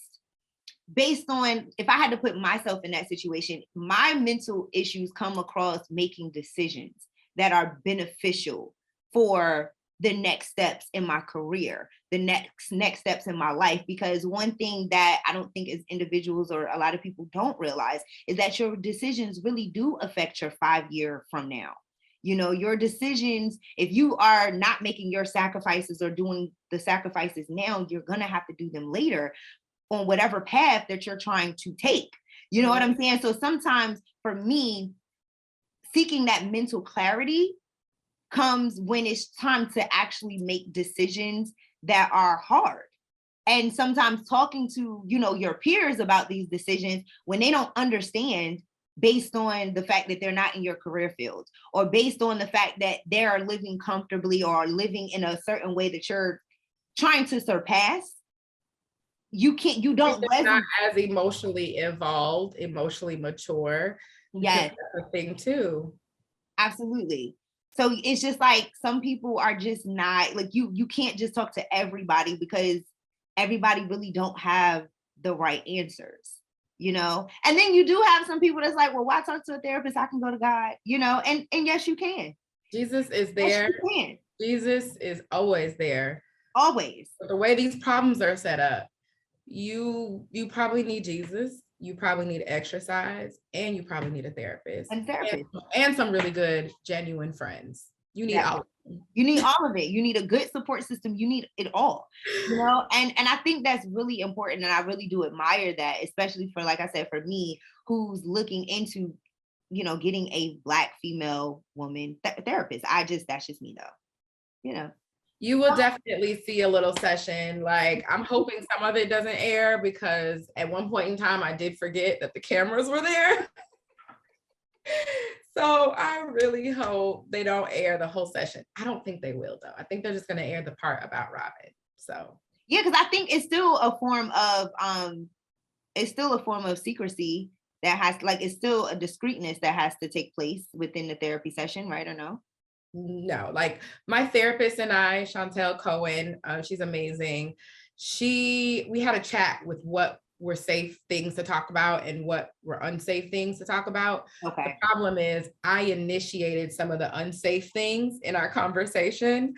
based on, if I had to put myself in that situation, my mental issues come across making decisions that are beneficial for the next steps in my career, the next steps in my life. Because one thing that I don't think as individuals, or a lot of people don't realize, is that your decisions really do affect your 5-year from now. Your decisions, if you are not making your sacrifices or doing the sacrifices now, you're going to have to do them later on whatever path that you're trying to take. You know what I'm saying? So sometimes for me, seeking that mental clarity comes when it's time to actually make decisions that are hard. And sometimes talking to, your peers about these decisions when they don't understand, based on the fact that they're not in your career field, or based on the fact that they're living comfortably or living in a certain way that you're trying to surpass, you don't resonate. Not as emotionally involved, emotionally mature. Yes, that's a thing too. Absolutely. So it's just like some people are just not like you can't just talk to everybody because everybody really don't have the right answers, you know. And then you do have some people that's like, well, why talk to a therapist? I can go to God, you know. And yes, you can. Jesus is there. Yes, you can. Jesus is always there. Always. But the way these problems are set up, you probably need Jesus, you probably need exercise, and you probably need a therapist. And some really good, genuine friends. You need all of them. You need all of it. You need a good support system. You need it all, you know? And I think that's really important. And I really do admire that, especially for, like I said, for me, who's looking into, you know, getting a Black female woman therapist. That's just me though, you know. You will definitely see a little session. Like, I'm hoping some of it doesn't air because at one point in time, I did forget that the cameras were there. So I really hope they don't air the whole session. I don't think they will though. I think they're just going to air the part about Robin. So yeah, because I think it's still a form of secrecy that has, like, it's still a discreetness that has to take place within the therapy session, right? Or no? No, like my therapist and I, Chantel Cohen, she's amazing. We had a chat with what were safe things to talk about and what were unsafe things to talk about. Okay. The problem is I initiated some of the unsafe things in our conversation,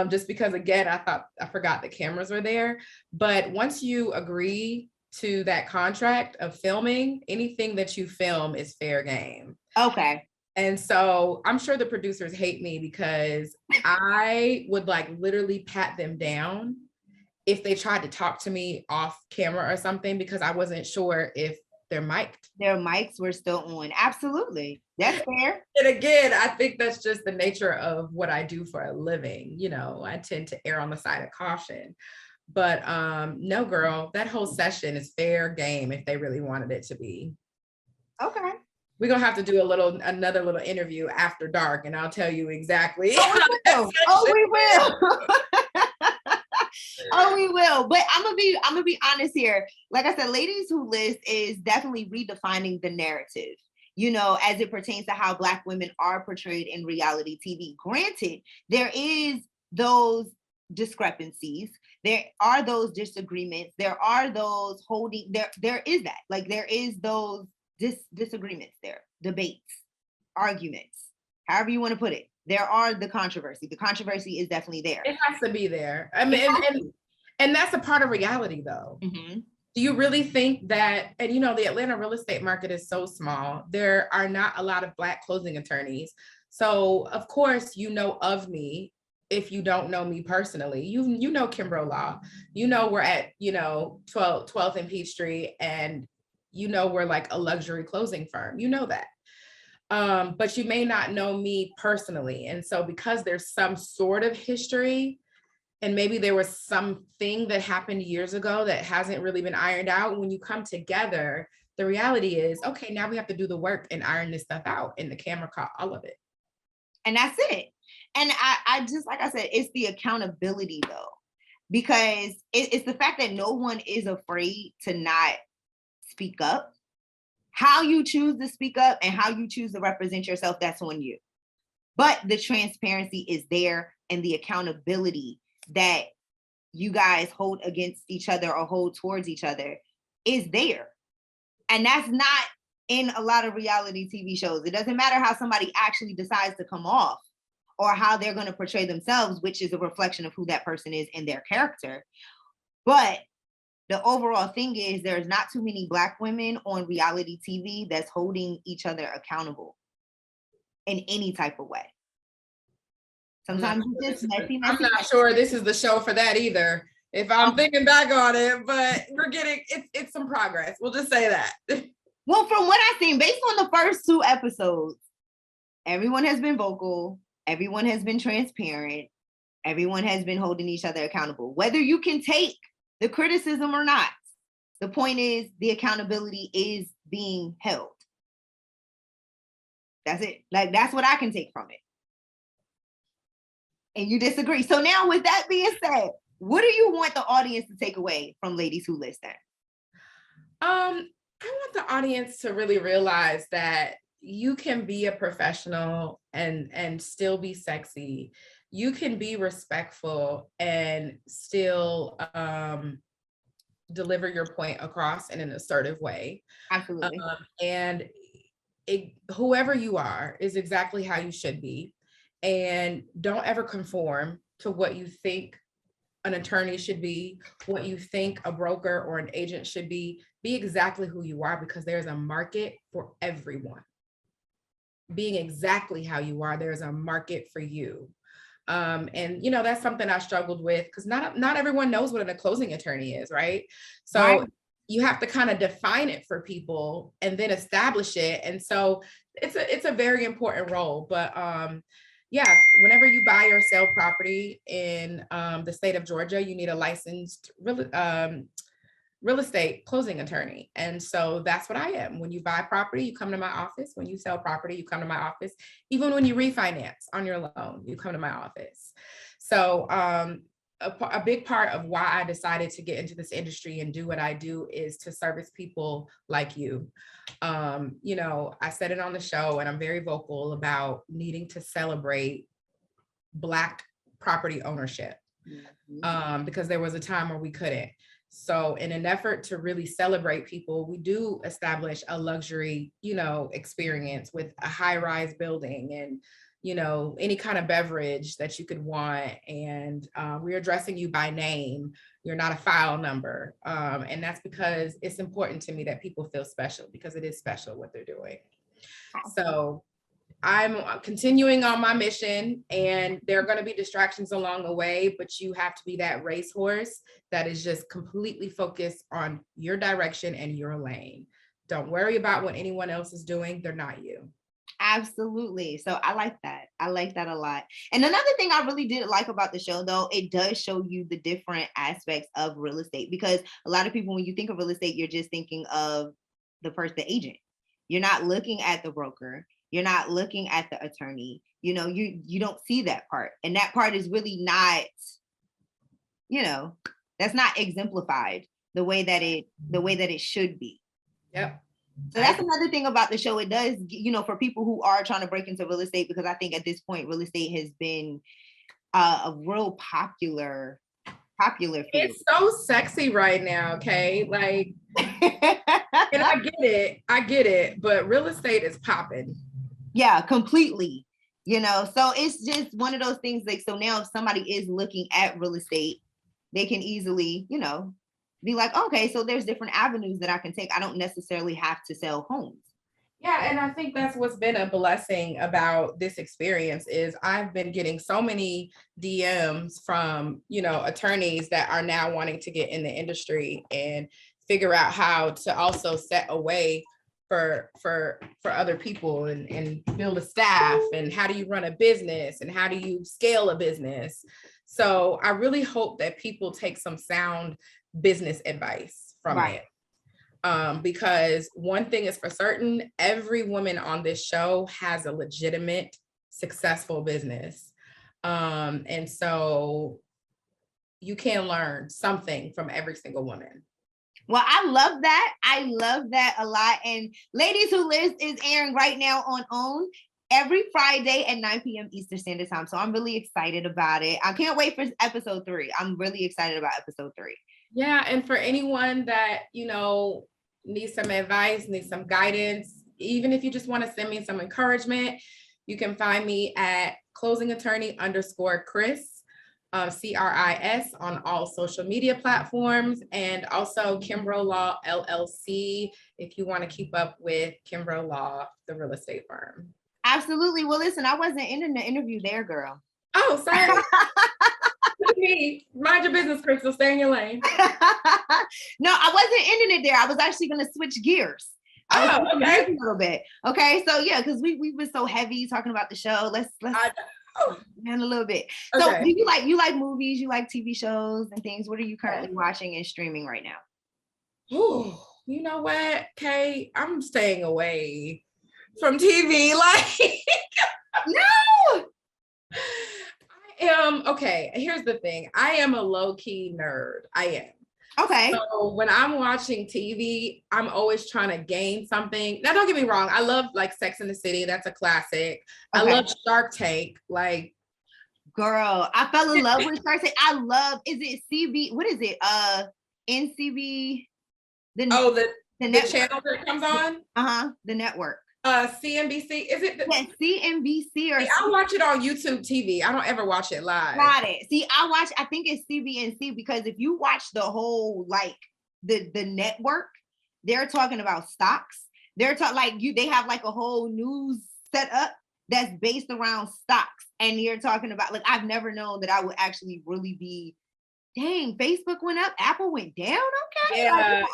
just because, again, I forgot the cameras were there. But once you agree to that contract of filming, anything that you film is fair game. Okay. And so I'm sure the producers hate me because I would like literally pat them down if they tried to talk to me off camera or something, because I wasn't sure if their mics were still on. Absolutely. That's fair. And again, I think that's just the nature of what I do for a living. You know, I tend to err on the side of caution. But no, girl, that whole session is fair game if they really wanted it to be. Okay. We're gonna have to do another little interview after dark, and I'll tell you exactly. Oh, we will. Oh, we will. But I'm gonna be honest here. Like I said, Ladies Who List is definitely redefining the narrative, you know, as it pertains to how Black women are portrayed in reality TV. Granted, there is those discrepancies. There are those disagreements. There are those there is that. Like, there is those disagreements there, debates, arguments, however you want to put it. There are the controversy. The controversy is definitely there. It has to be there. I mean, and that's a part of reality though. Mm-hmm. Do you really think that, and you know, the Atlanta real estate market is so small, there are not a lot of Black closing attorneys. So of course, you know of me. If you don't know me personally, you know Kimbrough Law, you know, we're at, you know, 12th and Peachtree, and you know, we're like a luxury closing firm, you know that. But you may not know me personally. And so because there's some sort of history, and maybe there was something that happened years ago that hasn't really been ironed out, when you come together, the reality is, okay, now we have to do the work and iron this stuff out, and the camera caught all of it. And that's it. And I just, like I said, it's the accountability though, because it's the fact that no one is afraid to not speak up. How you choose to speak up and how you choose to represent yourself, that's on you. But the transparency is there, and the accountability that you guys hold against each other or hold towards each other is there. And that's not in a lot of reality TV shows. It doesn't matter how somebody actually decides to come off or how they're going to portray themselves, which is a reflection of who that person is and their character. But the overall thing is, there's not too many Black women on reality TV that's holding each other accountable in any type of way. Sometimes it's just messy. I'm not sure this is the show for that either, if I'm thinking back on it, but we're getting, it's some progress. We'll just say that. Well, from what I've seen, based on the first 2 episodes, everyone has been vocal. Everyone has been transparent. Everyone has been holding each other accountable. Whether you can take the criticism or not, the point is the accountability is being held. That's it. Like, that's what I can take from it. And you disagree. So now, with that being said, What do you want the audience to take away from Ladies Who Listen? I want the audience to really realize that you can be a professional and still be sexy. You can be respectful and still deliver your point across in an assertive way. Absolutely. And whoever you are is exactly how you should be. And don't ever conform to what you think an attorney should be, what you think a broker or an agent should be. Be exactly who you are, because there's a market for everyone. Being exactly how you are, there's a market for you. And you know, that's something I struggled with, because not everyone knows what a closing attorney is, right? So right. You have to kind of define it for people and then establish it. And so it's a very important role. But yeah, whenever you buy or sell property in the state of Georgia, you need a licensed real estate closing attorney. And so that's what I am. When you buy property, you come to my office. When you sell property, you come to my office. Even when you refinance on your loan, you come to my office. So a big part of why I decided to get into this industry and do what I do is to service people like you. You know, I said it on the show, and I'm very vocal about needing to celebrate Black property ownership, because there was a time where we couldn't. So in an effort to really celebrate people, we do establish a luxury, you know, experience with a high-rise building and, you know, any kind of beverage that you could want. And we're addressing you by name. You're not a file number. And that's because it's important to me that people feel special, because it is special what they're doing. So I'm continuing on my mission, and there are going to be distractions along the way, but you have to be that racehorse that is just completely focused on your direction and your lane. Don't worry about what anyone else is doing. They're not you. Absolutely. So I like that. I like that a lot. And another thing I really did like about the show, though, it does show you the different aspects of real estate, because a lot of people, when you think of real estate, you're just thinking of the agent. You're not looking at the broker. You're not looking at the attorney. You know, you don't see that part. And that part is really not, you know, that's not exemplified the way that it should be. Yep. So that's another thing about the show. It does, you know, for people who are trying to break into real estate, because I think at this point, real estate has been a real popular field. It's so sexy right now, okay? Like, and I get it, but real estate is popping. Yeah, completely. You know, so it's just one of those things, like, so now if somebody is looking at real estate, they can easily, you know, be like, okay, so there's different avenues that I can take. I don't necessarily have to sell homes. Yeah, and I think that's what's been a blessing about this experience is I've been getting so many DMs from, you know, attorneys that are now wanting to get in the industry and figure out how to also set a way for other people and build a staff, and how do you run a business and how do you scale a business. So I really hope that people take some sound business advice from it. Because one thing is for certain, every woman on this show has a legitimate, successful business. And so you can learn something from every single woman. Well, I love that. I love that a lot. And Ladies Who List is airing right now on OWN every Friday at 9 p.m. Eastern Standard Time. So I'm really excited about it. I can't wait for episode 3. I'm really excited about episode 3. Yeah. And for anyone that, you know, needs some advice, needs some guidance, even if you just want to send me some encouragement, you can find me at closingattorney_Chris. CRIS on all social media platforms, and also Kimbrough Law LLC if you want to keep up with Kimbrough Law, the real estate firm. Absolutely. Well, listen, I wasn't in the interview there, girl. Oh, sorry. Mind your business, Cristyl. Stay in your lane. No, I wasn't ending it there. I was actually going to switch gears. Okay. A little bit. Okay, so yeah, because we were so heavy talking about the show. Let's and a little bit. So okay. Do you like movies, you like TV shows and things? What are you currently watching and streaming right now? Ooh, you know what, Kay? I'm staying away from TV. Like, no, Okay, here's the thing. I am a low-key nerd. I am. Okay. So when I'm watching TV, I'm always trying to gain something. Now, don't get me wrong. I love like Sex and the City. That's a classic. I love Shark Tank. Like, girl, I fell in love with Shark Tank. I love, is it CB? What is it? NCB? The channel that it comes on? The network. CNBC. Is it? CNBC or I watch it on YouTube TV. I don't ever watch it live. Got it. See, I think it's CBNC, because if you watch the whole, like the network, they're talking about stocks. They're talking they have like a whole news set up that's based around stocks. And you're talking about, like, I've never known that I would actually really be, dang, Facebook went up, Apple went down. Okay. Yeah.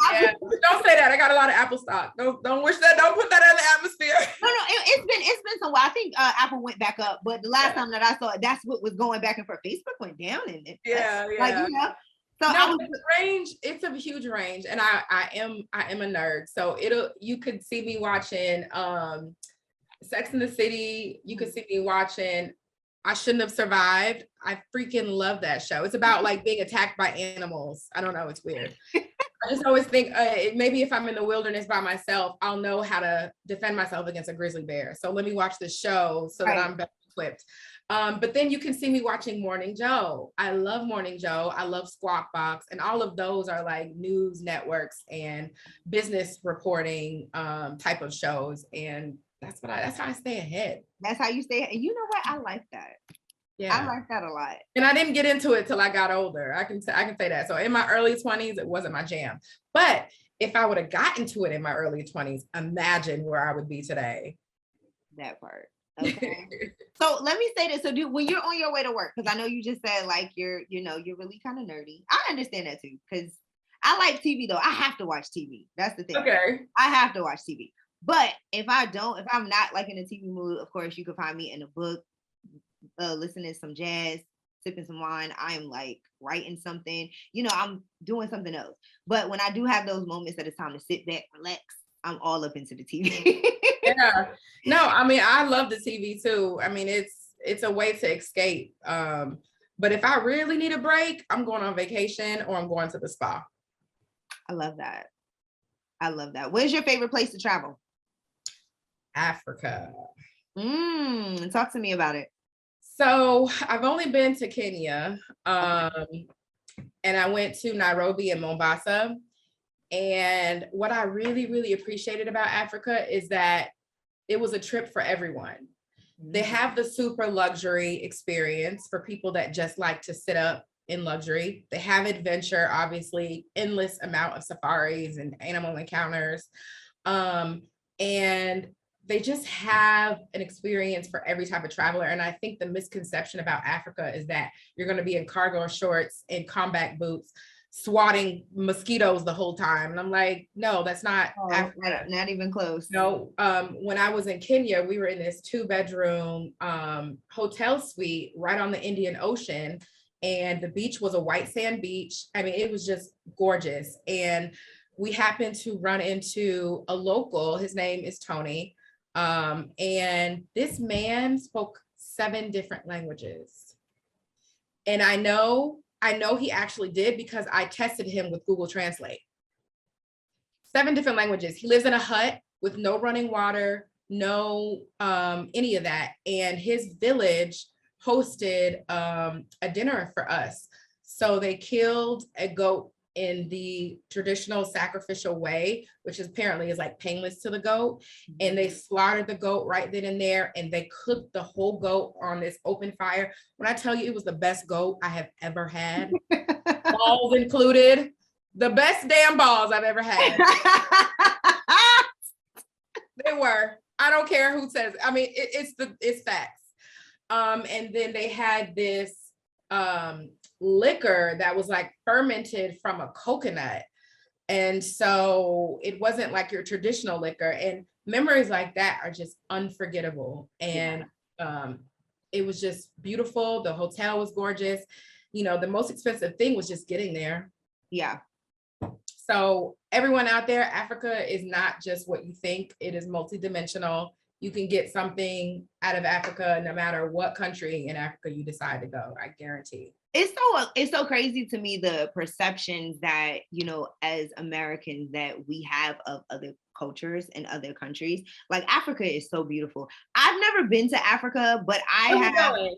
Don't say that. I got a lot of Apple stock. Don't wish that. Don't put that in the atmosphere. No, it's been some while. I think Apple went back up, but the last time that I saw it, that's what was going back and forth. Facebook went down, and like, you know. So no, the range, it's a huge range, and I am a nerd. So you could see me watching Sex and the City. You could see me watching I Shouldn't Have Survived. I freaking love that show. It's about like being attacked by animals. I don't know. It's weird. I just always think maybe if I'm in the wilderness by myself, I'll know how to defend myself against a grizzly bear. So let me watch this show so that I'm better equipped. But then you can see me watching Morning Joe. I love Morning Joe. I love Squawk Box. And all of those are like news networks and business reporting type of shows. And that's how I stay ahead. That's how you stay ahead. And you know what? I like that. Yeah, I like that a lot. And I didn't get into it till I got older. I can say that. So in my early 20s, it wasn't my jam. But if I would have gotten to it in my early 20s, imagine where I would be today. That part. Okay. So let me say this. So when you're on your way to work, because I know you just said like you're really kind of nerdy. I understand that too, because I like TV though. I have to watch TV. That's the thing. Okay. I have to watch TV. But if I'm not like in a TV mood, of course you can find me in a book, listening to some jazz, sipping some wine. I'm like writing something, I'm doing something else. But when I do have those moments that it's time to sit back, relax, I'm all up into the TV. Yeah. No, I mean, I love the TV too. I mean, it's a way to escape. But if I really need a break, I'm going on vacation or I'm going to the spa. I love that. Where's your favorite place to travel? Africa. Talk to me about it. So I've only been to Kenya, and I went to Nairobi and Mombasa. And what I really, really appreciated about Africa is that it was a trip for everyone. They have the super luxury experience for people that just like to sit up in luxury. They have adventure, obviously, endless amount of safaris and animal encounters. And they just have an experience for every type of traveler. And I think the misconception about Africa is that you're going to be in cargo shorts and combat boots, swatting mosquitoes the whole time. And I'm like, no, that's not Africa. Not even close. No, when I was in Kenya, we were in this 2-bedroom hotel suite right on the Indian Ocean. And the beach was a white sand beach. I mean, it was just gorgeous. And we happened to run into a local. His name is Tony. And this man spoke 7 different languages. And I know he actually did because I tested him with Google Translate. 7 different languages. He lives in a hut with no running water, no any of that. And his village hosted a dinner for us. So they killed a goat in the traditional sacrificial way, which apparently is like painless to the goat. And they slaughtered the goat right then and there, and they cooked the whole goat on this open fire. When I tell you it was the best goat I have ever had, balls included, the best damn balls I've ever had. They were. I don't care who says it. I mean, it's facts. And then they had this liquor that was like fermented from a coconut. And so it wasn't like your traditional liquor. And memories like that are just unforgettable. And it was just beautiful. The hotel was gorgeous. The most expensive thing was just getting there. Yeah. So everyone out there, Africa is not just what you think. It is multidimensional. you can get something out of Africa, no matter what country in Africa you decide to go. I guarantee. It's so crazy to me, the perceptions that, you know, as Americans that we have of other cultures and other countries. Like Africa is so beautiful. I've never been to Africa, but I When have. we going?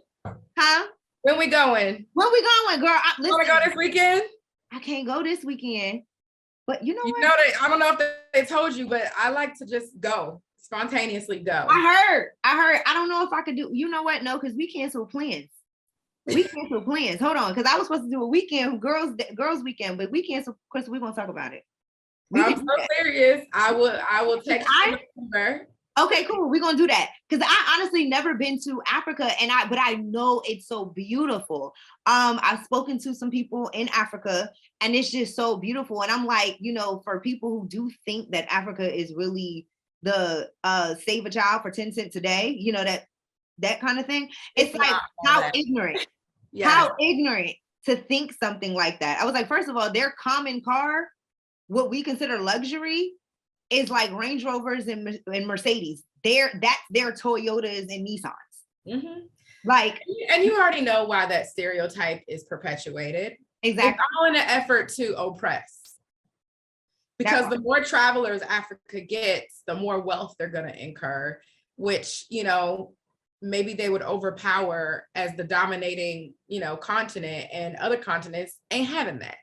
Huh? When we going? When we going, girl? You want to go this weekend? I can't go this weekend, but you know what? I don't know if they told you, but I like to just go. Spontaneously go. I heard. I don't know if I could do. You know what? No, because we canceled plans. We canceled plans. Hold on, because I was supposed to do a weekend girls weekend, but we canceled. Chris, we're gonna talk about it. I'm so serious. I will text you the number. Okay, cool. We're gonna do that because I honestly never been to Africa, but I know it's so beautiful. I've spoken to some people in Africa, and it's just so beautiful. And I'm like, you know, for people who do think that Africa is really the save a child for 10 cents a day, you know, that kind of thing. It's like how ignorant, how ignorant to think something like that. I was like, first of all, their common car, what we consider luxury, is like Range Rovers and Mercedes. That's their Toyotas and Nissans. Mm-hmm. Like, and you already know why that stereotype is perpetuated. Exactly. It's all in an effort to oppress. Because the more travelers Africa gets, the more wealth they're going to incur, which, you know, maybe they would overpower as the dominating, you know, continent, and other continents ain't having that.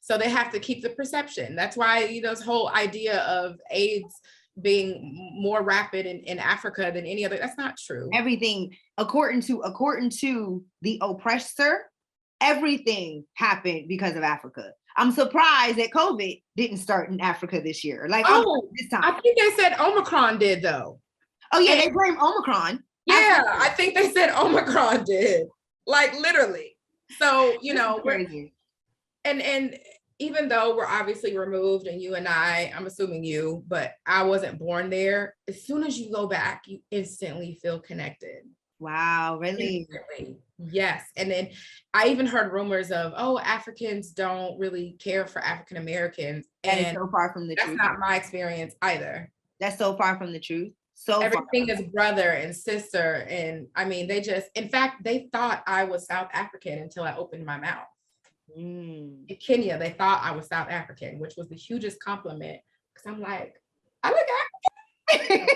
So they have to keep the perception. That's why, you know, this whole idea of AIDS being more rapid in Africa than any other, that's not true. Everything, according to the oppressor, everything happened because of Africa. I'm surprised that COVID didn't start in Africa this year. Like, this time. I think they said Omicron did, though. Oh yeah, they blame Omicron. Yeah, I think they said Omicron did. Like, literally. So, you know, crazy. And even though we're obviously removed, and you and I'm assuming you, but I wasn't born there. As soon as you go back, you instantly feel connected. Wow, really? Instantly. Yes. And then I even heard rumors of, Africans don't really care for African Americans. And so far from the truth. That's not my experience either. That's so far from the truth. So everything is brother and sister. And I mean, in fact, they thought I was South African until I opened my mouth. In Kenya, they thought I was South African, which was the hugest compliment, because I'm like, I look African.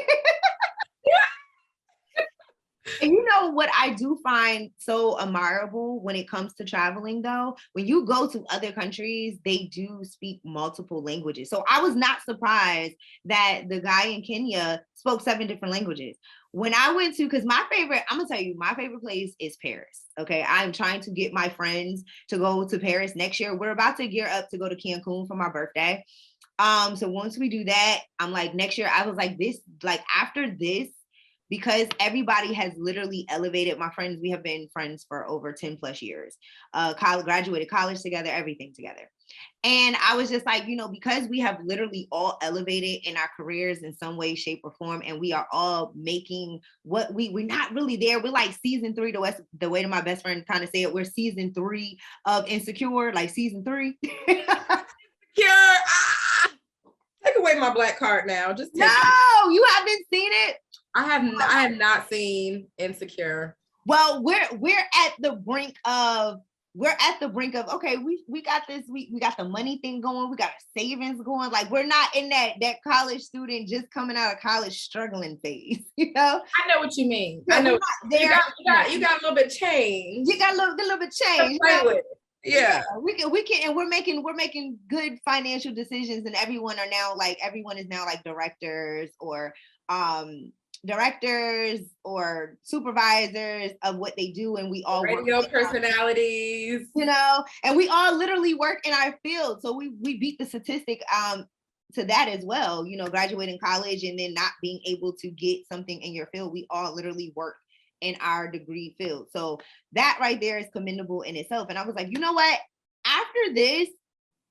And you know what I do find so admirable when it comes to traveling, though? When you go to other countries, they do speak multiple languages. So I was not surprised that the guy in Kenya spoke 7 different languages. When I went to, because I'm gonna tell you, my favorite place is Paris. Okay, I'm trying to get my friends to go to Paris next year. We're about to gear up to go to Cancun for my birthday. So once we do that, I'm like, next year, I was like, after this, because everybody has literally elevated. My friends, we have been friends for over 10 plus years, graduated college together, everything together. And I was just like, you know, because we have literally all elevated in our careers in some way, shape, or form, and we are all making what we're not really there. We're like season 3, the way that my best friend kind of say it, we're season 3 of Insecure, like season 3. Take away my black card now. Just no, you haven't seen it. I have not seen Insecure. Well, we're at the brink of okay, we got this, we got the money thing going, we got savings going. Like, we're not in that college student just coming out of college struggling phase, you know? I know what you mean. I know you got a little bit change. You got a little bit change. Play with it. Yeah. We can, and we're making good financial decisions, and everyone is now like directors or supervisors of what they do, and we all radio personalities, you know, and we all literally work in our field. So we beat the statistic to that as well, you know, graduating college and then not being able to get something in your field. We all literally work in our degree field. So that right there is commendable in itself. And I was like, you know what? After this,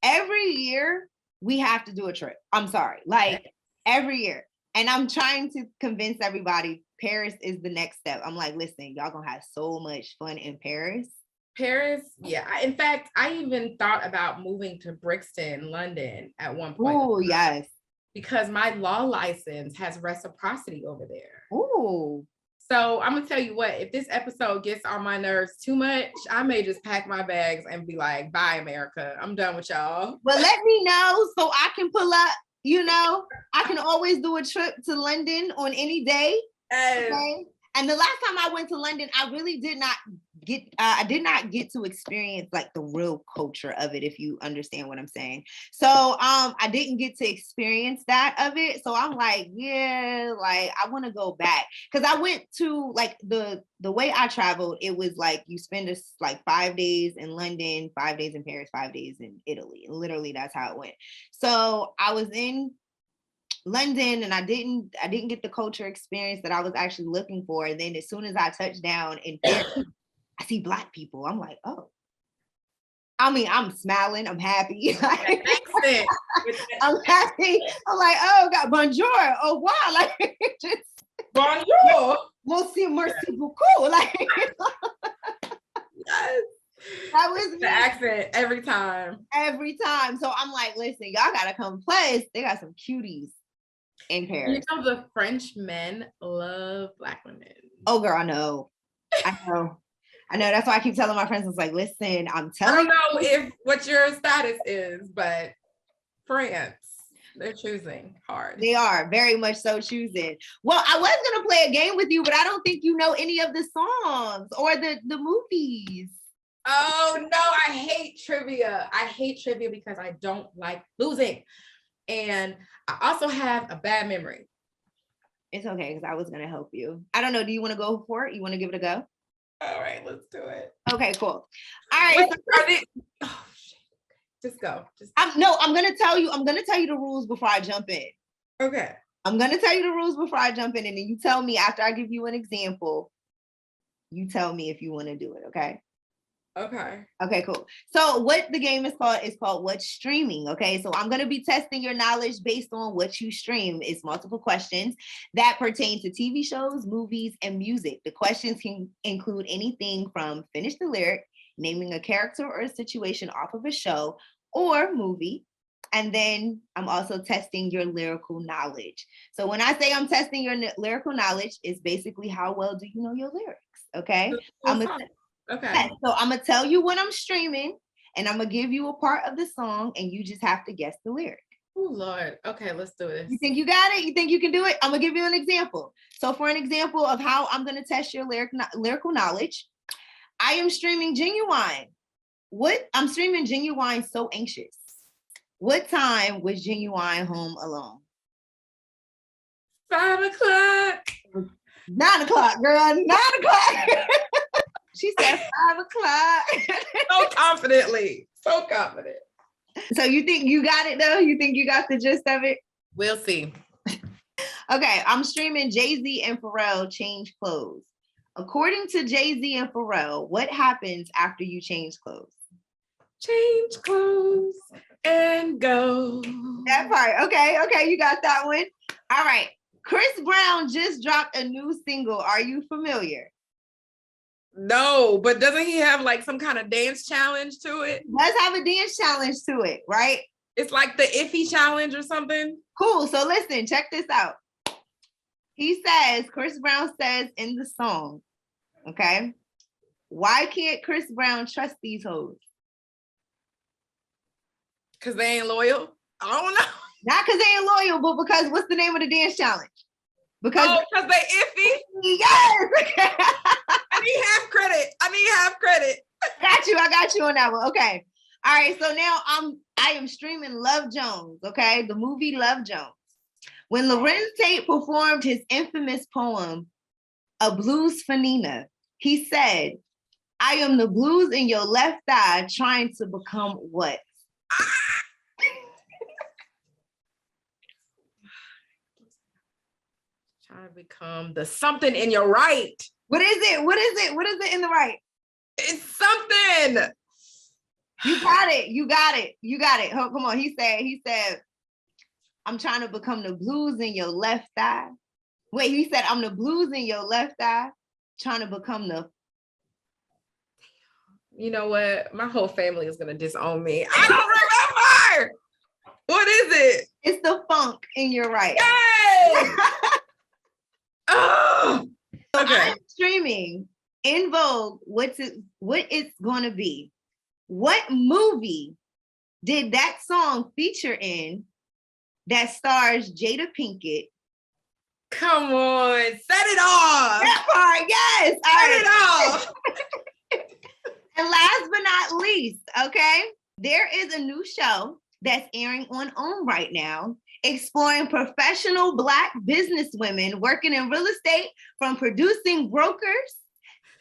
every year we have to do a trip. I'm sorry, like every year. And I'm trying to convince everybody Paris is the next step. I'm like, listen, y'all gonna have so much fun in Paris. Paris, yeah. In fact, I even thought about moving to Brixton, London at one point. Oh, yes. because my law license has reciprocity over there. Ooh. So I'm gonna tell you what, if this episode gets on my nerves too much, I may just pack my bags and be like, bye, America. I'm done with y'all. Well, let me know so I can pull up, I can always do a trip to London on any day. Okay. And the last time I went to London, I really did not get to experience like the real culture of it, if you understand what I'm saying. So I didn't get to experience that of it. So I'm like, yeah, like I want to go back. Cause I went to like the way I traveled, it was like you spend like 5 days in London, 5 days in Paris, 5 days in Italy. Literally that's how it went. So I was in London and I didn't get the culture experience that I was actually looking for. And then as soon as I touched down in Paris, I see Black people. I'm like, oh. I mean, I'm smiling. I'm happy. I'm happy. I'm like, oh God, bonjour. Oh wow, like just bonjour. Merci beaucoup. Like yes. That was the accent every time. Every time. So I'm like, listen, y'all gotta come play. They got some cuties in Paris. You know, the French men love Black women. Oh girl, I know. That's why I keep telling my friends, I was like, listen, I'm telling you. I don't know if what your status is, but France, they're choosing hard. They are very much so choosing. Well, I was gonna play a game with you, but I don't think you know any of the songs or the movies. Oh no, I hate trivia. I hate trivia because I don't like losing. And I also have a bad memory. It's okay, because I was gonna help you. I don't know. Do you want to go for it? You want to give it a go? All right, let's do it. Okay, cool. All right. Wait, oh shit. Just go. I'm gonna tell you the rules before I jump in. Okay. I'm gonna tell you the rules before I jump in, and then you tell me after I give you an example. You tell me if you want to do it, okay? Okay. Okay, cool. So what the game is called What's Streaming, okay? So I'm going to be testing your knowledge based on what you stream. It's multiple questions that pertain to TV shows, movies, and music. The questions can include anything from finish the lyric, naming a character or a situation off of a show or movie. And then I'm also testing your lyrical knowledge. So when I say I'm testing your lyrical knowledge, it's basically how well do you know your lyrics, okay? Okay. So I'm gonna tell you what I'm streaming, and I'm gonna give you a part of the song, and you just have to guess the lyric. Oh Lord. Okay, let's do this. You think you got it? You think you can do it? I'm gonna give you an example. So for an example of how I'm gonna test your lyrical knowledge, I am streaming Genuine. I'm streaming Genuine So Anxious. What time was Genuine home alone? 5 o'clock. 9 o'clock, girl. 9 o'clock. She said 5 o'clock. So confidently. So confident. So you think you got it though? You think you got the gist of it? We'll see. Okay, I'm streaming Jay-Z and Pharrell Change Clothes. According to Jay-Z and Pharrell, what happens after you change clothes? Change clothes and go. That part. Okay, you got that one. All right. Chris Brown just dropped a new single. Are you familiar? No, but doesn't he have like some kind of dance challenge to it? Does have a dance challenge to it, right? It's like the iffy challenge or something. Cool. So listen, check this out. Chris Brown says in the song, okay, why can't Chris Brown trust these hoes? Because they ain't loyal? I don't know. Not because they ain't loyal, but because what's the name of the dance challenge? Because they iffy? Yes. I need half credit. I got you on that one. Okay. All right. So now I am streaming Love Jones. Okay. The movie Love Jones. When Lorenz Tate performed his infamous poem, A Blues for Nina, he said, I am the blues in your left eye trying to become what? Trying to become the something in your right. What is it? What is it in the right? It's something. You got it. Oh, come on. He said, I'm trying to become the blues in your left eye. Wait, he said, I'm the blues in your left eye, trying to become the. You know what? My whole family is going to disown me. I don't remember. What is it? It's the funk in your right. Yes! Oh, okay. I'm streaming In Vogue. What it's going to be? What movie did that song feature in that stars Jada Pinkett? Come on, set it off. That part, yes. Set it off. And last but not least, okay, there is a new show that's airing on OWN right now, exploring professional Black businesswomen working in real estate, from producing brokers,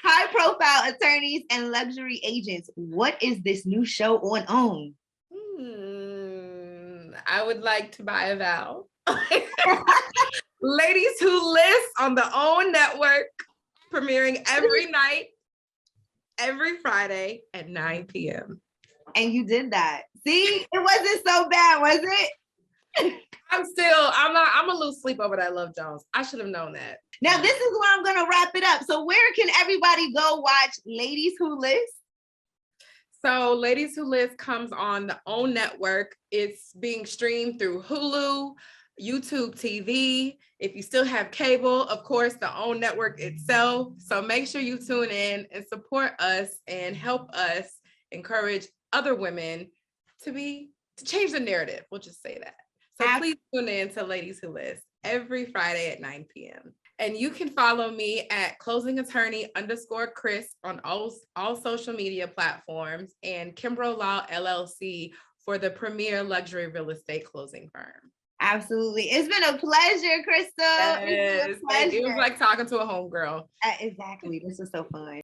high-profile attorneys, and luxury agents. What is this new show on OWN? I would like to buy a vow. Ladies Who List on the OWN network, premiering every night, every Friday at 9 p.m. And you did that. See, it wasn't so bad, was it? I'm a lose sleep over that Love Jones. I should have known that. Now, this is where I'm going to wrap it up. So where can everybody go watch Ladies Who List? So Ladies Who List comes on the OWN network. It's being streamed through Hulu, YouTube TV. If you still have cable, of course, the OWN network itself. So make sure you tune in and support us and help us encourage other women to change the narrative. We'll just say that. So please tune in to Ladies Who List every Friday at 9 p.m. And you can follow me at closingattorney_Chris on all social media platforms, and Kimbrough Law LLC for the premier luxury real estate closing firm. Absolutely. It's been a pleasure, Cristyl. Yes. It was like talking to a homegirl. Exactly. This was so fun.